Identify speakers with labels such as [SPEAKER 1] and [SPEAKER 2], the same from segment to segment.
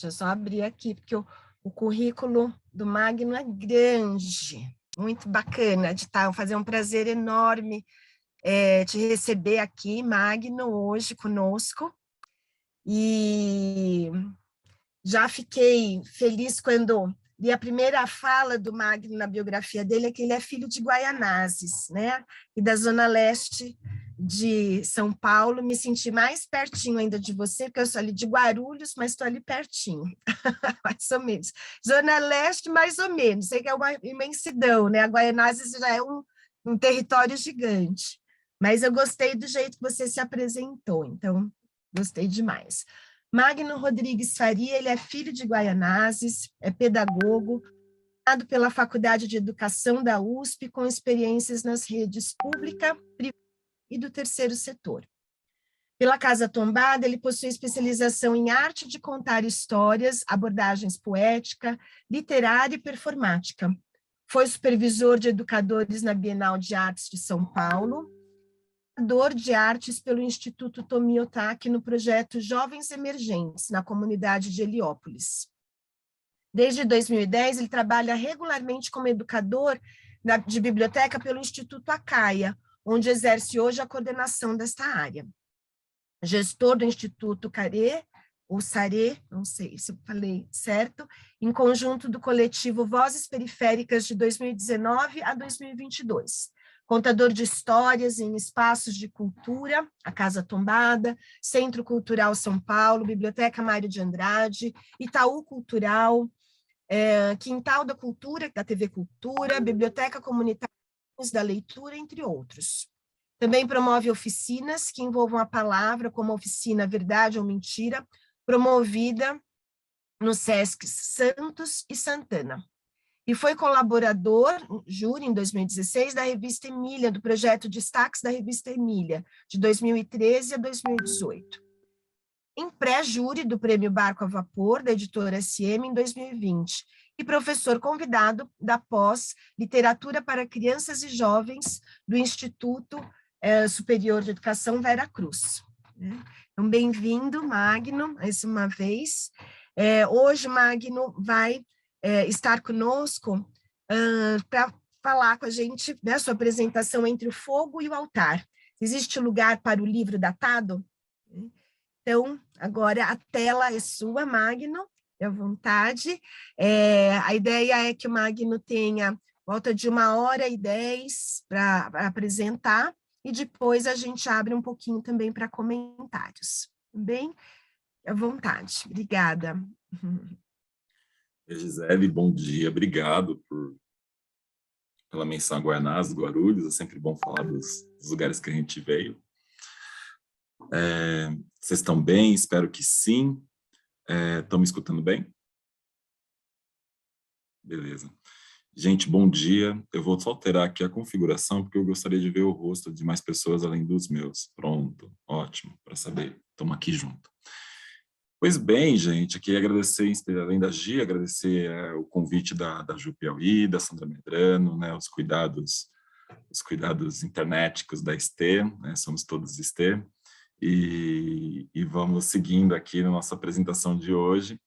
[SPEAKER 1] Deixa eu só abrir aqui, porque o currículo do Magno é grande, muito bacana de estar, fazer um prazer enorme te receber aqui, Magno, hoje conosco. E já fiquei feliz quando li a primeira fala do Magno na biografia dele, é que ele é filho de Guaianazes, né? E da Zona Leste de São Paulo. Me senti mais pertinho ainda de você, porque eu sou ali de Guarulhos, mas estou ali pertinho, mais ou menos. Zona Leste, mais ou menos, sei que é uma imensidão, né? A Guaianazes já é um território gigante, mas eu gostei do jeito que você se apresentou, então gostei demais. Magno Rodrigues Faria, ele é filho de Guaianazes, é pedagogo, formado pela Faculdade de Educação da USP, com experiências nas redes pública, privada e do terceiro setor. Pela Casa Tombada, ele possui especialização em arte de contar histórias, abordagens poética, literária e performática. Foi supervisor de educadores na Bienal de Artes de São Paulo, educador de artes pelo Instituto Tomi Otaki no projeto Jovens Emergentes, na comunidade de Heliópolis. Desde 2010, ele trabalha regularmente como educador de biblioteca pelo Instituto Acaia, onde exerce hoje a coordenação desta área. Gestor do Instituto Carê, ou Sarê, não sei se eu falei certo, em conjunto do coletivo Vozes Periféricas de 2019 a 2022. Contador de histórias em espaços de cultura, a Casa Tombada, Centro Cultural São Paulo, Biblioteca Mário de Andrade, Itaú Cultural, Quintal da Cultura, da TV Cultura, Biblioteca Comunitária da Leitura, entre outros. Também promove oficinas que envolvam a palavra, como a oficina Verdade ou Mentira, promovida no SESC Santos e Santana. E foi colaborador, júri, em 2016, da revista Emília, do projeto Destaques da revista Emília, de 2013 a 2018. Em pré-júri do Prêmio Barco a Vapor, da editora SM, em 2020. E professor convidado da pós Literatura para Crianças e Jovens do Instituto Superior de Educação Vera Cruz. Então, bem-vindo, Magno, mais uma vez. Hoje, Magno vai estar conosco para falar com a gente, né, sua apresentação entre o fogo e o altar. Existe lugar para o livro datado? Então, agora a tela é sua, Magno, à vontade. A ideia é que o Magno tenha volta de 1h10 para apresentar, e depois a gente abre um pouquinho também para comentários. Bem, à vontade. Obrigada.
[SPEAKER 2] Gisele, bom dia. Obrigado pela menção a Guaianazes, Guarulhos. É sempre bom falar dos lugares que a gente veio. Vocês estão bem? Espero que sim. Estão me escutando bem? Beleza. Gente, bom dia. Eu vou só alterar aqui a configuração, porque eu gostaria de ver o rosto de mais pessoas além dos meus. Pronto, ótimo, para saber. Estamos aqui junto. Pois bem, gente, aqui agradecer, além da Gia, agradecer o convite da Ju Piauí, da Sandra Medrano, né, os cuidados internéticos da ST, né, somos todos ST, e vamos seguindo aqui na nossa apresentação de hoje.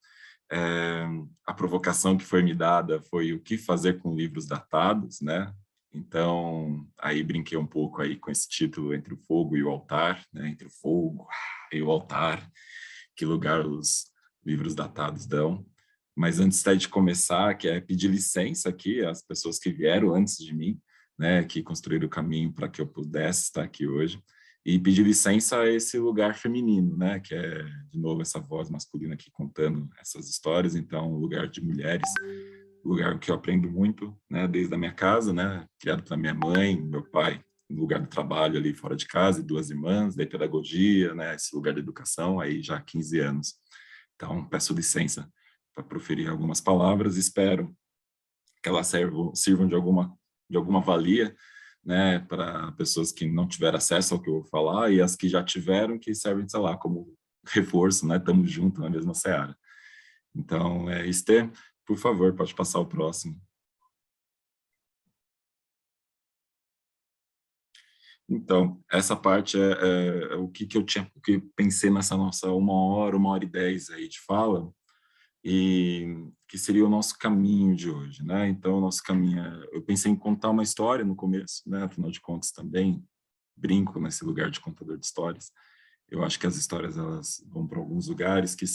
[SPEAKER 2] A provocação que foi me dada foi o que fazer com livros datados, né? Então, aí brinquei um pouco aí com esse título, Entre o Fogo e o Altar, né? Entre o fogo e o altar, que lugar os livros datados dão. Mas antes de começar, que é pedir licença aqui às pessoas que vieram antes de mim, né? Que construíram o caminho para que eu pudesse estar aqui hoje. E pedir licença a esse lugar feminino, né, que é, de novo, essa voz masculina aqui contando essas histórias. Então, um lugar de mulheres, um lugar que eu aprendo muito, né, desde a minha casa, né, criado pela minha mãe, meu pai, no lugar do trabalho ali fora de casa, e 2 irmãs, daí pedagogia, né, esse lugar da educação, aí já há 15 anos. Então, peço licença para proferir algumas palavras, espero que elas sirvam de alguma valia, né, para pessoas que não tiveram acesso ao que eu vou falar, e as que já tiveram, que servem, sei lá, como reforço, né, estamos juntos na mesma seara. Então, Esther, por favor, pode passar o próximo. Então, essa parte é o que eu pensei nessa nossa 1h, 1h10 aí de fala, e que seria o nosso caminho de hoje, né? Então, o nosso caminho, eu pensei em contar uma história no começo, né? Afinal de contas, também brinco nesse lugar de contador de histórias. Eu acho que as histórias, elas vão para alguns lugares que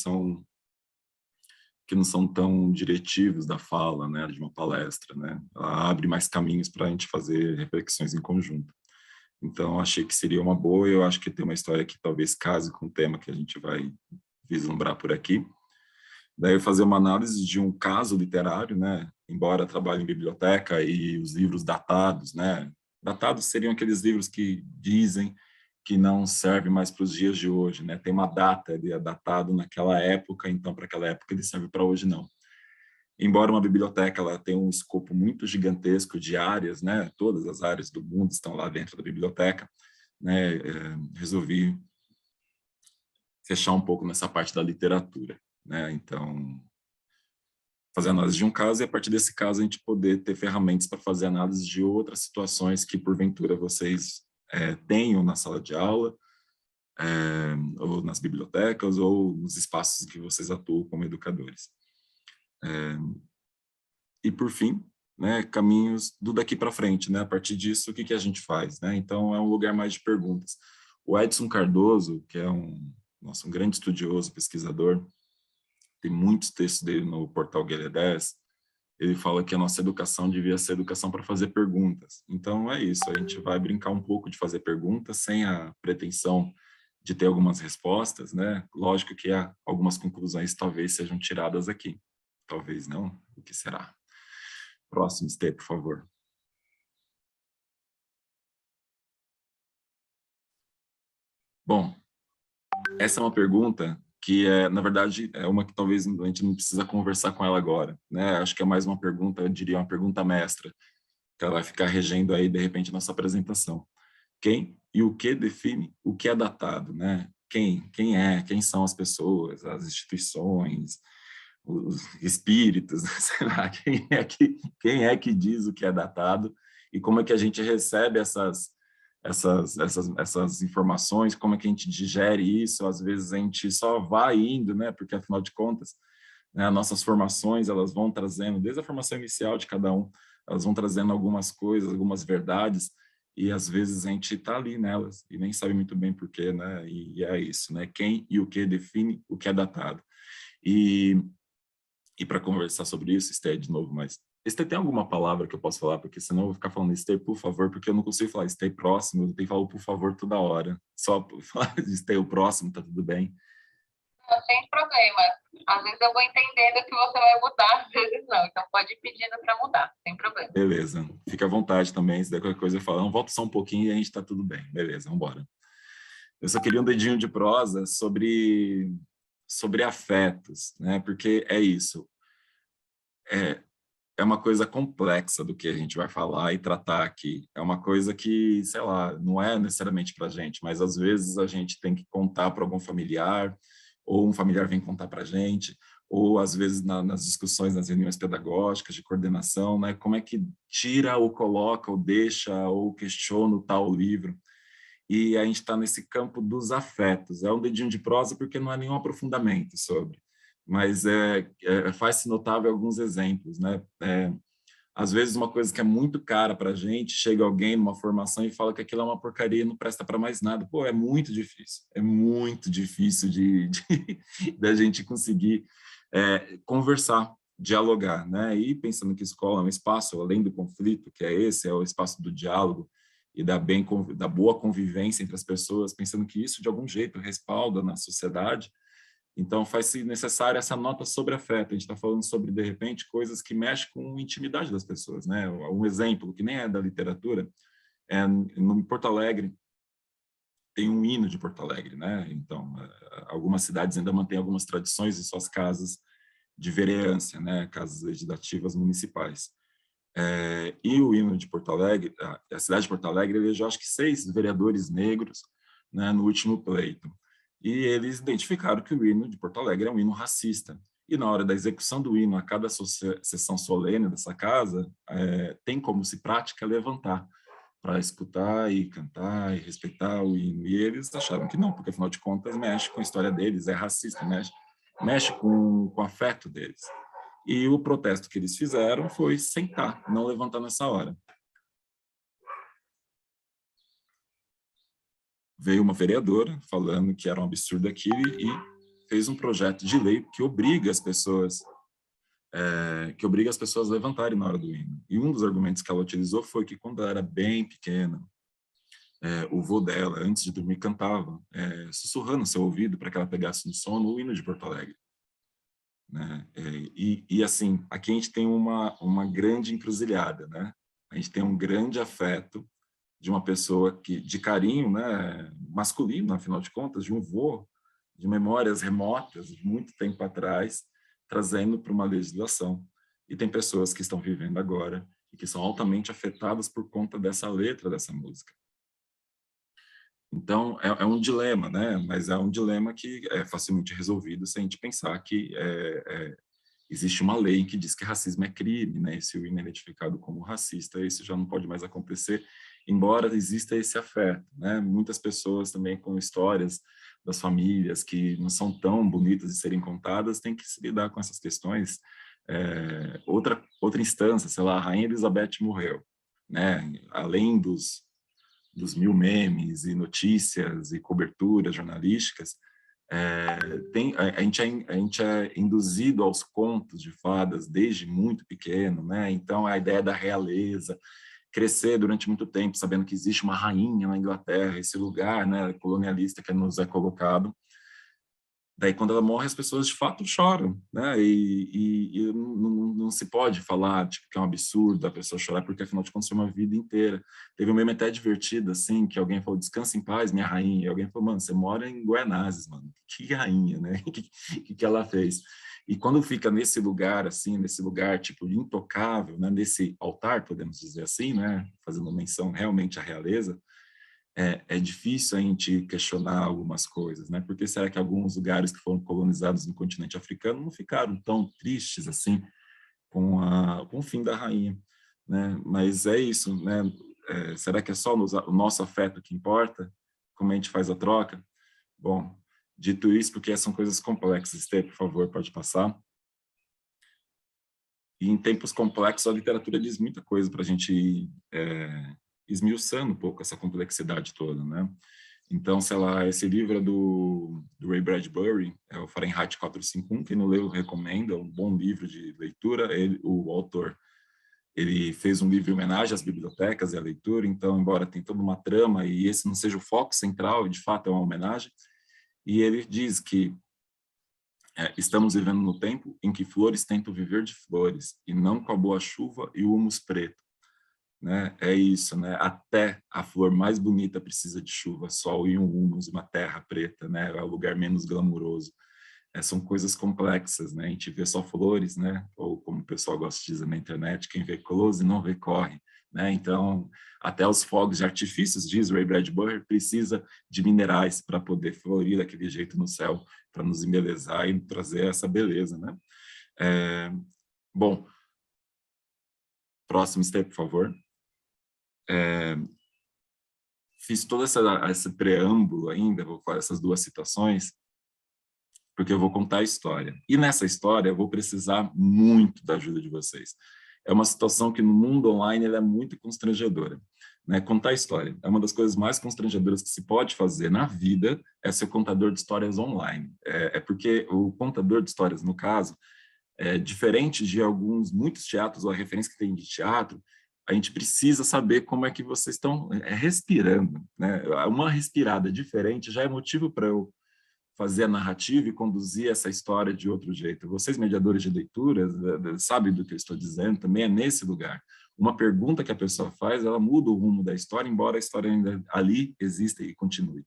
[SPEAKER 2] não são tão diretivos da fala, né, de uma palestra, né? Ela abre mais caminhos para a gente fazer reflexões em conjunto. Então, achei que seria uma boa, e eu acho que tem uma história que talvez case com o tema que a gente vai vislumbrar por aqui. Daí eu fazer uma análise de um caso literário, né? Embora trabalhe em biblioteca e os livros datados, né? Datados seriam aqueles livros que dizem que não serve mais para os dias de hoje, né? Tem uma data, ele é datado naquela época, então para aquela época ele serve para hoje não. Embora uma biblioteca ela tenha um escopo muito gigantesco de áreas, né? Todas as áreas do mundo estão lá dentro da biblioteca, né? Resolvi fechar um pouco nessa parte da literatura, né? Então, fazer análise de um caso e, a partir desse caso, a gente poder ter ferramentas para fazer análise de outras situações que, porventura, vocês tenham na sala de aula, ou nas bibliotecas, ou nos espaços que vocês atuam como educadores. E, por fim, né, caminhos do daqui para frente, né? A partir disso, o que a gente faz, né? Então, é um lugar mais de perguntas. O Edson Cardoso, que é um grande estudioso, pesquisador, tem muitos textos dele no portal Guia 10, ele fala que a nossa educação devia ser educação para fazer perguntas. Então, é isso, a gente vai brincar um pouco de fazer perguntas, sem a pretensão de ter algumas respostas, né? Lógico que algumas conclusões talvez sejam tiradas aqui. Talvez não, o que será? Próximo, Stê, por favor. Bom, essa é uma pergunta que, na verdade, é uma que talvez a gente não precisa conversar com ela agora, né? Acho que é mais uma pergunta, eu diria uma pergunta mestra, que ela vai ficar regendo aí, de repente, nossa apresentação. Quem e o que define o que é datado, né? Quem são as pessoas, as instituições, os espíritos, sei lá, quem é que diz o que é datado e como é que a gente recebe essas informações, como é que a gente digere isso. Às vezes a gente só vai indo, né? Porque, afinal de contas, né, nossas formações, elas vão trazendo, desde a formação inicial de cada um, elas vão trazendo algumas coisas, algumas verdades, e às vezes a gente está ali nelas e nem sabe muito bem porquê, né? E é isso, né? Quem e o que define o que é datado. E para conversar sobre isso, Esther, de novo, mas Esther, tem alguma palavra que eu posso falar? Porque senão eu vou ficar falando Esther, por favor, porque eu não consigo falar Esther próximo, eu tenho que falar por favor toda hora. Só falar Esther o próximo, tá tudo bem?
[SPEAKER 3] Não, sem problema. Às vezes eu vou entendendo que você vai mudar, às vezes não. Então pode ir pedindo para mudar, sem problema.
[SPEAKER 2] Beleza. Fica à vontade também, se der qualquer coisa eu falo. Não, volta só um pouquinho e a gente está tudo bem. Beleza, vamos embora. Eu só queria um dedinho de prosa sobre afetos, né? Porque é isso. É uma coisa complexa do que a gente vai falar e tratar aqui. É uma coisa que, sei lá, não é necessariamente para a gente, mas às vezes a gente tem que contar para algum familiar, ou um familiar vem contar para a gente, ou às vezes nas discussões, nas reuniões pedagógicas de coordenação, né? Como é que tira ou coloca ou deixa ou questiona o tal livro. E a gente está nesse campo dos afetos. É um dedinho de prosa porque não há nenhum aprofundamento sobre, mas faz-se notável alguns exemplos, né? Às vezes uma coisa que é muito cara para a gente, chega alguém numa formação e fala que aquilo é uma porcaria e não presta para mais nada. Pô, é muito difícil da gente conseguir conversar, dialogar, né? E pensando que escola é um espaço, além do conflito, que é esse, é o espaço do diálogo e da boa convivência entre as pessoas, pensando que isso, de algum jeito, respalda na sociedade. Então, faz-se necessária essa nota sobre afeto. A gente está falando sobre, de repente, coisas que mexem com a intimidade das pessoas, né? Um exemplo, que nem é da literatura, no Porto Alegre, tem um hino de Porto Alegre, né? Então, algumas cidades ainda mantêm algumas tradições em suas casas de vereância, né? Casas legislativas municipais. E o hino de Porto Alegre, a cidade de Porto Alegre elegeu, acho que 6 vereadores negros, né, no último pleito. E eles identificaram que o hino de Porto Alegre é um hino racista. E na hora da execução do hino, a cada sessão solene dessa casa, tem como se prática levantar para escutar e cantar e respeitar o hino. E eles acharam que não, porque afinal de contas mexe com a história deles, é racista, mexe mexe com o afeto deles. E o protesto que eles fizeram foi sentar, não levantar nessa hora. Veio uma vereadora falando que era um absurdo aquilo e fez um projeto de lei que obriga as pessoas a levantarem na hora do hino. E um dos argumentos que ela utilizou foi que quando ela era bem pequena, o vô dela, antes de dormir, cantava, sussurrando no seu ouvido para que ela pegasse no sono o hino de Porto Alegre. Né? E assim, aqui a gente tem uma grande encruzilhada, né? A gente tem um grande afeto de uma pessoa de carinho, né, masculino, afinal de contas, de um vô, de memórias remotas, de muito tempo atrás, trazendo para uma legislação. E tem pessoas que estão vivendo agora e que são altamente afetadas por conta dessa letra dessa música. Então, é um dilema, né? Mas é um dilema que é facilmente resolvido se a gente pensar que existe uma lei que diz que racismo é crime, né? E se o hino é identificado como racista, isso já não pode mais acontecer, embora exista esse afeto, né? Muitas pessoas também com histórias das famílias que não são tão bonitas de serem contadas têm que se lidar com essas questões. Outra instância, sei lá, a Rainha Elizabeth morreu, né? Além dos 1000 memes e notícias e coberturas jornalísticas, a gente é induzido aos contos de fadas desde muito pequeno, né? Então a ideia da realeza, crescer durante muito tempo sabendo que existe uma rainha na Inglaterra, esse lugar, né, colonialista que nos é colocado. Daí, quando ela morre, as pessoas de fato choram, né? E não se pode falar tipo, que é um absurdo a pessoa chorar, porque afinal de contas foi uma vida inteira. Teve um meme até divertido, assim, que alguém falou: descansa em paz, minha rainha. E alguém falou: mano, você mora em Guaianazes, mano. Que rainha, né? O que ela fez? E quando fica nesse lugar, assim, nesse lugar, tipo, intocável, né? Nesse altar, podemos dizer assim, né? Fazendo menção realmente à realeza, é difícil a gente questionar algumas coisas, né? Porque será que alguns lugares que foram colonizados no continente africano não ficaram tão tristes assim com o fim da rainha, né? Mas é isso, né? Será que é só o nosso afeto que importa? Como a gente faz a troca? Bom, dito isso, porque são coisas complexas, Estê, por favor, pode passar. E em tempos complexos, a literatura diz muita coisa para a gente ir esmiuçando um pouco essa complexidade toda, né? Então, sei lá, esse livro é do Ray Bradbury, é o Fahrenheit 451, quem não leu, recomendo, é um bom livro de leitura. O autor, ele fez um livro em homenagem às bibliotecas e à leitura, então, embora tenha toda uma trama e esse não seja o foco central, de fato é uma homenagem, e ele diz que estamos vivendo no tempo em que flores tentam viver de flores, e não com a boa chuva e o humus preto. Né? É isso, né? Até a flor mais bonita precisa de chuva, sol e um humus, uma terra preta, né? É o lugar menos glamuroso. São coisas complexas, né? A gente vê só flores, né? Ou como o pessoal gosta de dizer na internet, quem vê close não vê corre, né? Então, até os fogos de artifícios, diz Ray Bradbury, precisa de minerais para poder florir daquele jeito no céu, para nos embelezar e trazer essa beleza, né? Bom, próximo step, por favor. Fiz todo esse preâmbulo ainda, vou fazer essas duas citações, porque eu vou contar a história. E nessa história eu vou precisar muito da ajuda de vocês. É uma situação que no mundo online ela é muito constrangedora. Né? Contar a história é uma das coisas mais constrangedoras que se pode fazer na vida, é ser contador de histórias online. Porque o contador de histórias, no caso, diferente de muitos teatros ou a referência que tem de teatro, a gente precisa saber como é que vocês estão respirando, né? Uma respirada diferente já é motivo para eu fazer a narrativa e conduzir essa história de outro jeito. Vocês, mediadores de leituras, sabem do que eu estou dizendo, também é nesse lugar. Uma pergunta que a pessoa faz, ela muda o rumo da história, embora a história ainda ali exista e continue.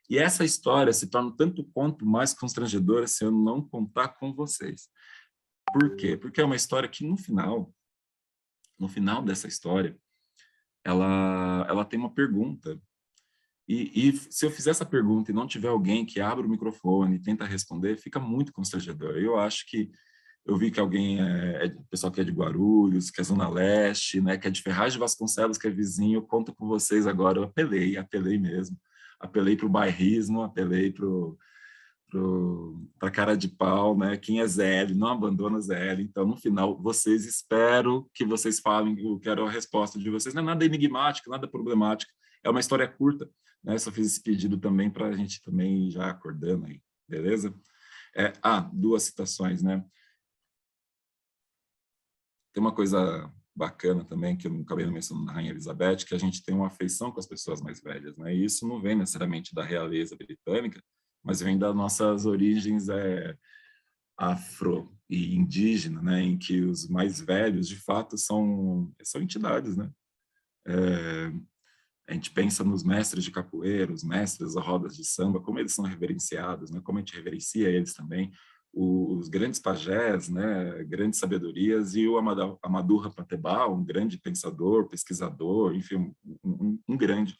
[SPEAKER 2] E essa história se torna tanto quanto mais constrangedora se eu não contar com vocês. Por quê? Porque é uma história que, no final dessa história, ela tem uma pergunta. E se eu fizer essa pergunta e não tiver alguém que abra o microfone e tenta responder, fica muito constrangedor. Eu acho que eu vi que alguém, pessoal que é de Guarulhos, que é Zona Leste, né, que é de Ferraz de Vasconcelos, que é vizinho, eu conto com vocês agora. Eu apelei mesmo. Apelei para o bairrismo, apelei para para cara de pau, né? Quem é ZL não abandona ZL. Então, no final, espero que vocês falem, eu quero a resposta de vocês. Não é nada enigmático, nada problemático. É uma história curta, né? Só fiz esse pedido também para a gente também ir já acordando aí, beleza? Duas citações, né? Tem uma coisa bacana também, que eu não acabei mencionando na Rainha Elizabeth, que a gente tem uma afeição com as pessoas mais velhas, né? E isso não vem necessariamente da realeza britânica, mas vem das nossas origens afro e indígena, né? Em que os mais velhos, de fato, são entidades, né? A gente pensa nos mestres de capoeira, os mestres das rodas de samba, como eles são reverenciados, né? Como a gente reverencia eles também, os grandes pajés, né? Grandes sabedorias, e o Amadou Rapatebá, um grande pensador, pesquisador, enfim, um grande,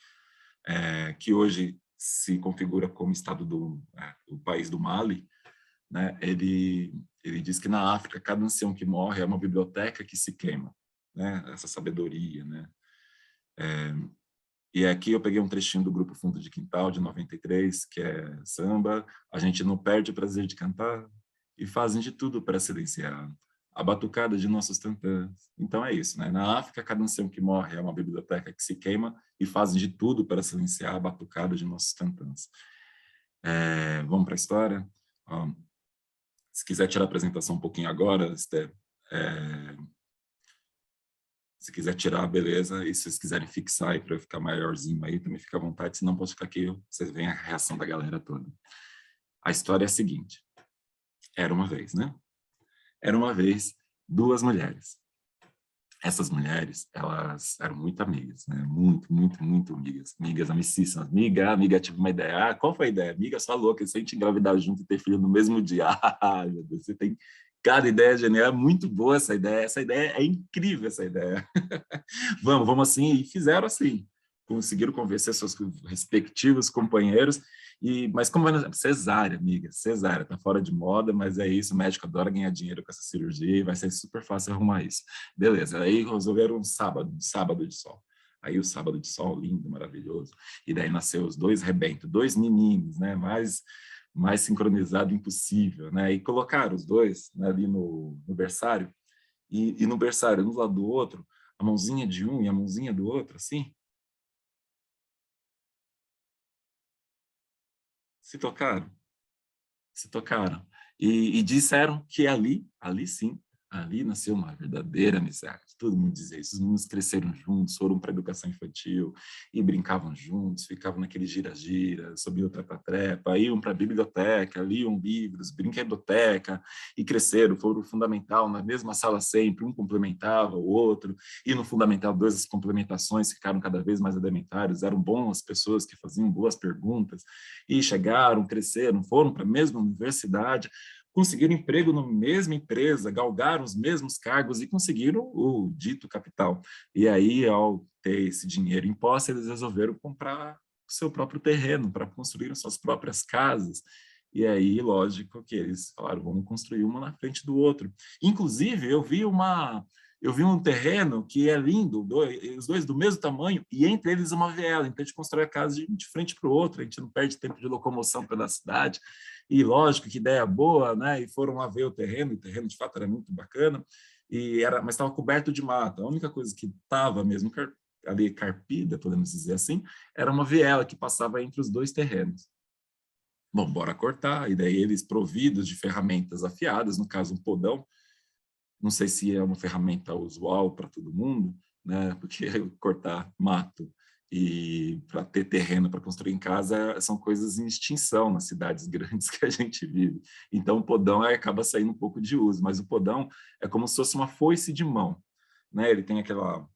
[SPEAKER 2] que hoje se configura como estado do país do Mali, né? Ele diz que na África cada ancião que morre é uma biblioteca que se queima, né? Essa sabedoria, né? E aqui eu peguei um trechinho do Grupo Fundo de Quintal, de 93, que é samba, a gente não perde o prazer de cantar, e fazem de tudo para silenciar a batucada de nossos tantãs. Então é isso, né? Na África, cada ancião que morre é uma biblioteca que se queima, e fazem de tudo para silenciar a batucada de nossos tantãs. Vamos para a história? Se quiser tirar a apresentação um pouquinho agora, Esther, se quiser tirar, beleza. E se vocês quiserem fixar aí para eu ficar maiorzinho aí, também fica à vontade. Se não, pode ficar aqui, vocês veem a reação da galera toda. A história é a seguinte. Era uma vez, né? Era uma vez duas mulheres. Essas mulheres, elas eram muito amigas, né? Muito, muito, muito amigas. Amigas amicíssimas. Amiga, tive uma ideia. Qual foi a ideia? Amiga, só louca, se a gente engravidar junto e ter filho no mesmo dia. Meu Deus, você tem... Cada ideia genial, é muito boa essa ideia é incrível, essa ideia. vamos assim, e fizeram assim, conseguiram convencer seus respectivos companheiros, mas como cesárea, amiga, cesárea, tá fora de moda, mas é isso, o médico adora ganhar dinheiro com essa cirurgia, e vai ser super fácil arrumar isso. Beleza, aí resolveram um sábado de sol. Aí o sábado de sol, lindo, maravilhoso, e daí nasceu os dois rebentos, dois meninos, né, mais sincronizado impossível, né? E colocaram os dois, né, ali no berçário, e no berçário, um do lado do outro, a mãozinha de um e a mãozinha do outro, assim. Se tocaram. E disseram que ali sim, ali nasceu uma verdadeira amizade. Todo mundo dizia isso. Os meninos cresceram juntos, foram para a educação infantil e brincavam juntos, ficavam naquele gira-gira, subiam trepa-trepa, iam para a biblioteca, liam livros, brinquedoteca, e cresceram, foram fundamental na mesma sala sempre, um complementava o outro, e no fundamental 2 as complementações ficaram cada vez mais elementares, eram boas pessoas que faziam boas perguntas, e chegaram, cresceram, foram para a mesma universidade, conseguiram emprego na mesma empresa, galgaram os mesmos cargos e conseguiram o dito capital. E aí, ao ter esse dinheiro em posse, eles resolveram comprar o seu próprio terreno para construir suas próprias casas. E aí, lógico que eles falaram, vamos construir uma na frente do outro. Inclusive, eu vi um terreno que é lindo, os dois do mesmo tamanho, e entre eles uma viela. Então, a gente constrói a casa de frente para o outro, a gente não perde tempo de locomoção pela cidade. E lógico que ideia boa, né? E foram lá ver o terreno de fato era muito bacana, mas estava coberto de mata. A única coisa que estava mesmo ali carpida, podemos dizer assim, era uma viela que passava entre os dois terrenos. Bom, bora cortar, e daí eles providos de ferramentas afiadas, no caso um podão, não sei se é uma ferramenta usual para todo mundo, né? Porque cortar mato e para ter terreno para construir em casa são coisas em extinção nas cidades grandes que a gente vive. Então, o podão acaba saindo um pouco de uso, mas o podão é como se fosse uma foice de mão, né? Ele tem aquela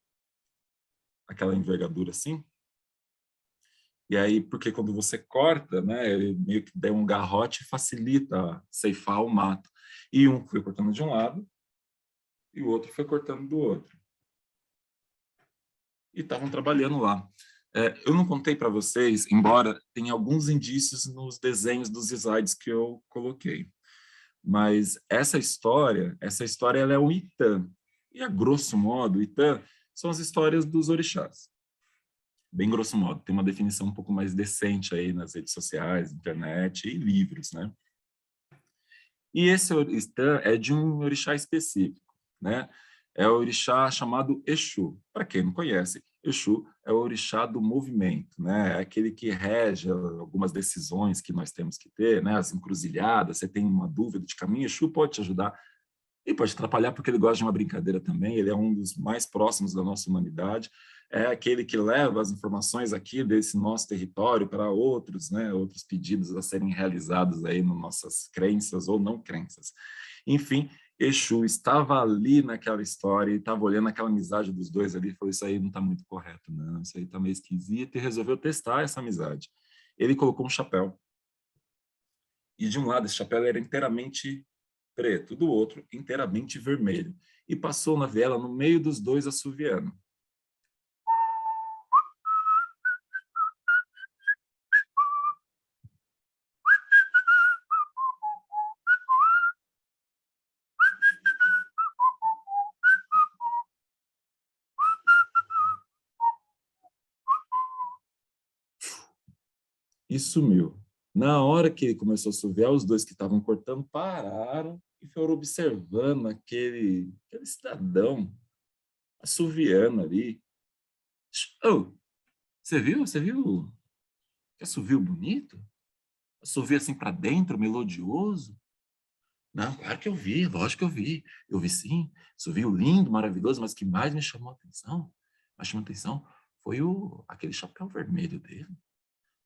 [SPEAKER 2] envergadura assim, e aí, porque quando você corta, né, ele meio que dá um garrote e facilita ceifar o mato. E um foi cortando de um lado, e o outro foi cortando do outro. E estavam trabalhando lá. Eu não contei para vocês, embora tenha alguns indícios nos desenhos dos slides que eu coloquei. Mas essa história ela é um Itã. E, a grosso modo, Itã são as histórias dos orixás. Bem grosso modo. Tem uma definição um pouco mais decente aí nas redes sociais, internet e livros, né? E esse Istã é de um orixá específico, né? É o orixá chamado Exu. Para quem não conhece, Exu é o orixá do movimento, né? É aquele que rege algumas decisões que nós temos que ter, né? As encruzilhadas, você tem uma dúvida de caminho, Exu pode te ajudar e pode atrapalhar porque ele gosta de uma brincadeira também, ele é um dos mais próximos da nossa humanidade, é aquele que leva as informações aqui desse nosso território para outros, né? Outros pedidos a serem realizados aí nas nossas crenças ou não crenças. Enfim, Exu estava ali naquela história e estava olhando aquela amizade dos dois ali e falou, isso aí não está muito correto, não, isso aí está meio esquisito, e resolveu testar essa amizade. Ele colocou um chapéu. E de um lado esse chapéu era inteiramente preto, do outro inteiramente vermelho. E passou na viela no meio dos dois assoviando. E sumiu. Na hora que ele começou a assoviar, os dois que estavam cortando pararam e foram observando aquele cidadão assoviando ali. Oh, você viu? Você viu? Que assovio bonito? Assovio assim para dentro, melodioso? Não, claro que eu vi, lógico que eu vi. Eu vi sim, assovio lindo, maravilhoso, mas o que mais chamou atenção foi aquele chapéu vermelho dele.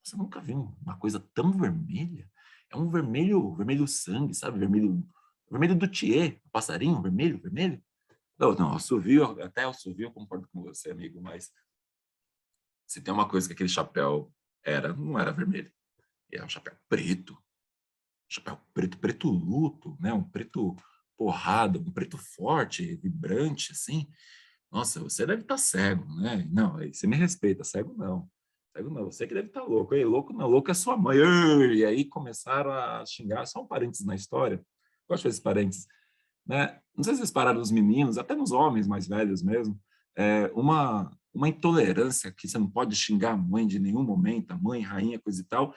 [SPEAKER 2] Você nunca viu uma coisa tão vermelha? É um vermelho, vermelho sangue, sabe? Vermelho, vermelho do Thier, passarinho vermelho, vermelho. Não, assovio, até assovio eu concordo com você, amigo, mas se tem uma coisa que aquele chapéu não era vermelho. Era um chapéu preto, preto luto, né? Um preto porrada, um preto forte, vibrante, assim. Nossa, você deve estar cego, né? Não, aí você me respeita, cego não. Cego não, você que deve estar louco. Ei, louco não, louco é sua mãe. E aí começaram a xingar, só um parênteses na história. Gosto desses parênteses, né? Não sei se vocês pararam nos meninos, até nos homens mais velhos mesmo, uma intolerância que você não pode xingar a mãe de nenhum momento, a mãe, rainha, coisa e tal,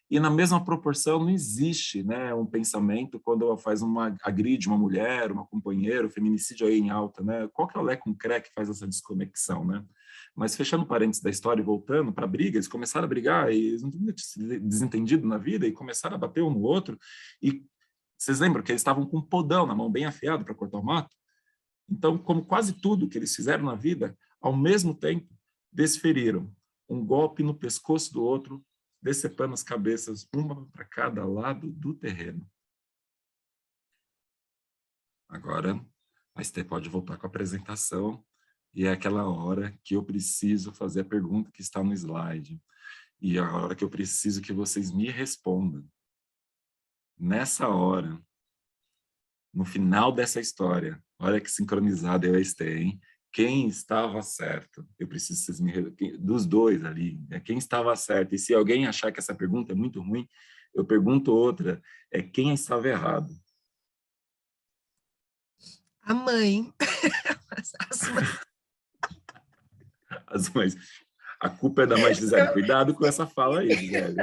[SPEAKER 2] e na mesma proporção não existe, né, um pensamento quando ela agride uma mulher, uma companheira, o feminicídio aí em alta, né? Qual que é o lé com cré que faz essa desconexão, né? Mas fechando parênteses da história e voltando para a briga, eles começaram a brigar e eles não tinham desentendido na vida e começaram a bater um no outro e vocês lembram que eles estavam com um podão na mão bem afiado para cortar o mato? Então, como quase tudo que eles fizeram na vida, ao mesmo tempo, desferiram um golpe no pescoço do outro, decepando as cabeças, uma para cada lado do terreno. Agora, a Esther pode voltar com a apresentação, e é aquela hora que eu preciso fazer a pergunta que está no slide, e é a hora que eu preciso que vocês me respondam. Nessa hora, no final dessa história, olha que sincronizado eu Esther, hein? Quem estava certo? Eu preciso que vocês dos dois ali, né? Quem estava certo? E se alguém achar que essa pergunta é muito ruim, eu pergunto outra, quem estava errado?
[SPEAKER 1] A mãe.
[SPEAKER 2] As mães. A culpa é da mãe Gisele. Cuidado com essa fala aí, Gisele.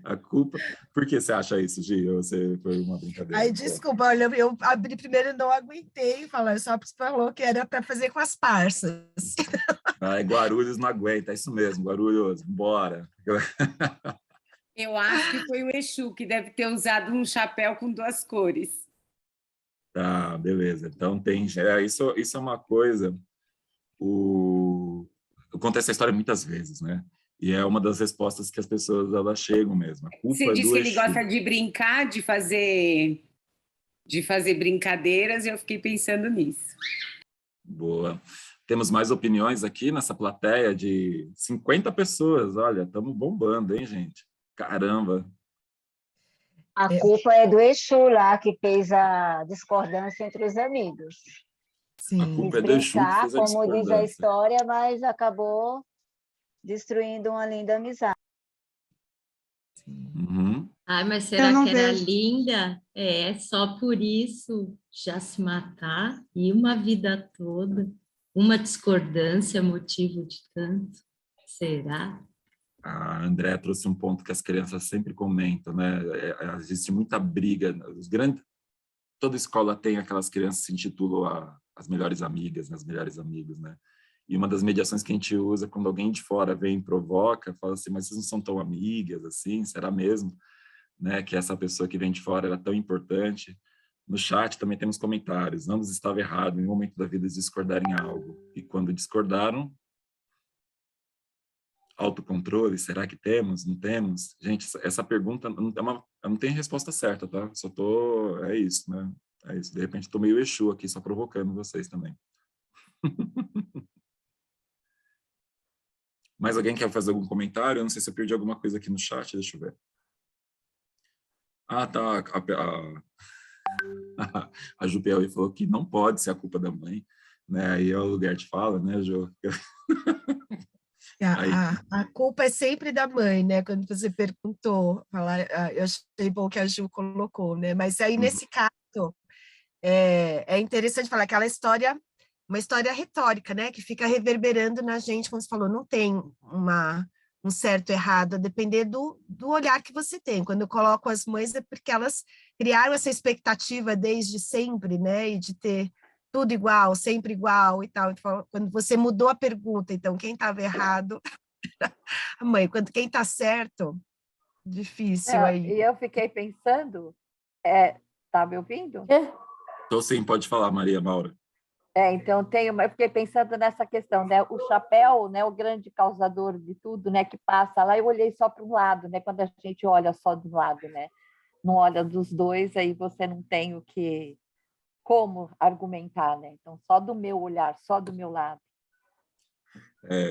[SPEAKER 2] A culpa... Por que você acha isso, Gi? Ou você foi uma brincadeira?
[SPEAKER 1] Ai, desculpa, olha, eu abri primeiro e não aguentei falar, só porque você falou que era para fazer com as parças.
[SPEAKER 2] Guarulhos não aguenta, é isso mesmo, Guarulhos, bora.
[SPEAKER 4] Eu acho que foi o Exu que deve ter usado um chapéu com 2 cores.
[SPEAKER 2] Tá, beleza. Então tem... isso é uma coisa... Eu conto essa história muitas vezes, né? E é uma das respostas que as pessoas elas chegam mesmo. A culpa
[SPEAKER 4] Você
[SPEAKER 2] é
[SPEAKER 4] disse
[SPEAKER 2] do
[SPEAKER 4] que ele
[SPEAKER 2] Exu.
[SPEAKER 4] gosta de brincar, de fazer brincadeiras, e eu fiquei pensando nisso.
[SPEAKER 2] Boa. Temos mais opiniões aqui nessa plateia de 50 pessoas. Olha, estamos bombando, hein, gente? Caramba!
[SPEAKER 5] A culpa é do Exu lá, que fez a discordância entre os amigos.
[SPEAKER 1] Sim.
[SPEAKER 2] A culpa
[SPEAKER 5] Quis
[SPEAKER 2] é do Exu que fez a
[SPEAKER 5] como diz a
[SPEAKER 2] discordância.
[SPEAKER 5] história, mas acabou destruindo uma linda amizade.
[SPEAKER 2] Uhum.
[SPEAKER 6] Ai, mas será que era linda? Só por isso já se matar? E uma vida toda? Uma discordância motivo de tanto? Será?
[SPEAKER 2] A André trouxe um ponto que as crianças sempre comentam, né? Existe muita briga. Toda escola tem aquelas crianças que se intitulam as melhores amigas, né? As melhores amigos, né? E uma das mediações que a gente usa quando alguém de fora vem e provoca, fala assim, mas vocês não são tão amigas assim? Será mesmo? Né? Que essa pessoa que vem de fora era tão importante. No chat também temos comentários. Ambos estavam errados em um momento da vida de discordar em algo. E quando discordaram, autocontrole, será que temos? Não temos? Gente, essa pergunta não tem resposta certa, tá? É isso, né? É isso. De repente, estou meio Exu aqui, só provocando vocês também. Mais alguém quer fazer algum comentário? Eu não sei se eu perdi alguma coisa aqui no chat, deixa eu ver. Ah, tá. A Ju Piauí falou que não pode ser a culpa da mãe, né? Aí é o lugar de fala, né, Ju?
[SPEAKER 1] A culpa é sempre da mãe, né? Quando você perguntou, eu achei bom que a Ju colocou, né? Mas aí, nesse caso, é interessante falar aquela história, uma história retórica, né? Que fica reverberando na gente, como você falou, não tem um certo e errado, a depender do olhar que você tem. Quando eu coloco as mães, é porque elas criaram essa expectativa desde sempre, né? E de ter tudo igual, sempre igual e tal. Então, quando você mudou a pergunta, então, quem estava errado? A mãe. Quando quem está certo, difícil aí.
[SPEAKER 7] E eu fiquei pensando, tá me ouvindo?
[SPEAKER 2] Então, sim, pode falar, Maria Maura.
[SPEAKER 7] Então, eu fiquei pensando nessa questão, né? O chapéu, né? O grande causador de tudo, né? Que passa lá, eu olhei só para um lado, né? Quando a gente olha só de um lado, né? Não olha dos dois, aí você não tem como argumentar, né? Então, só do meu olhar, só do meu lado.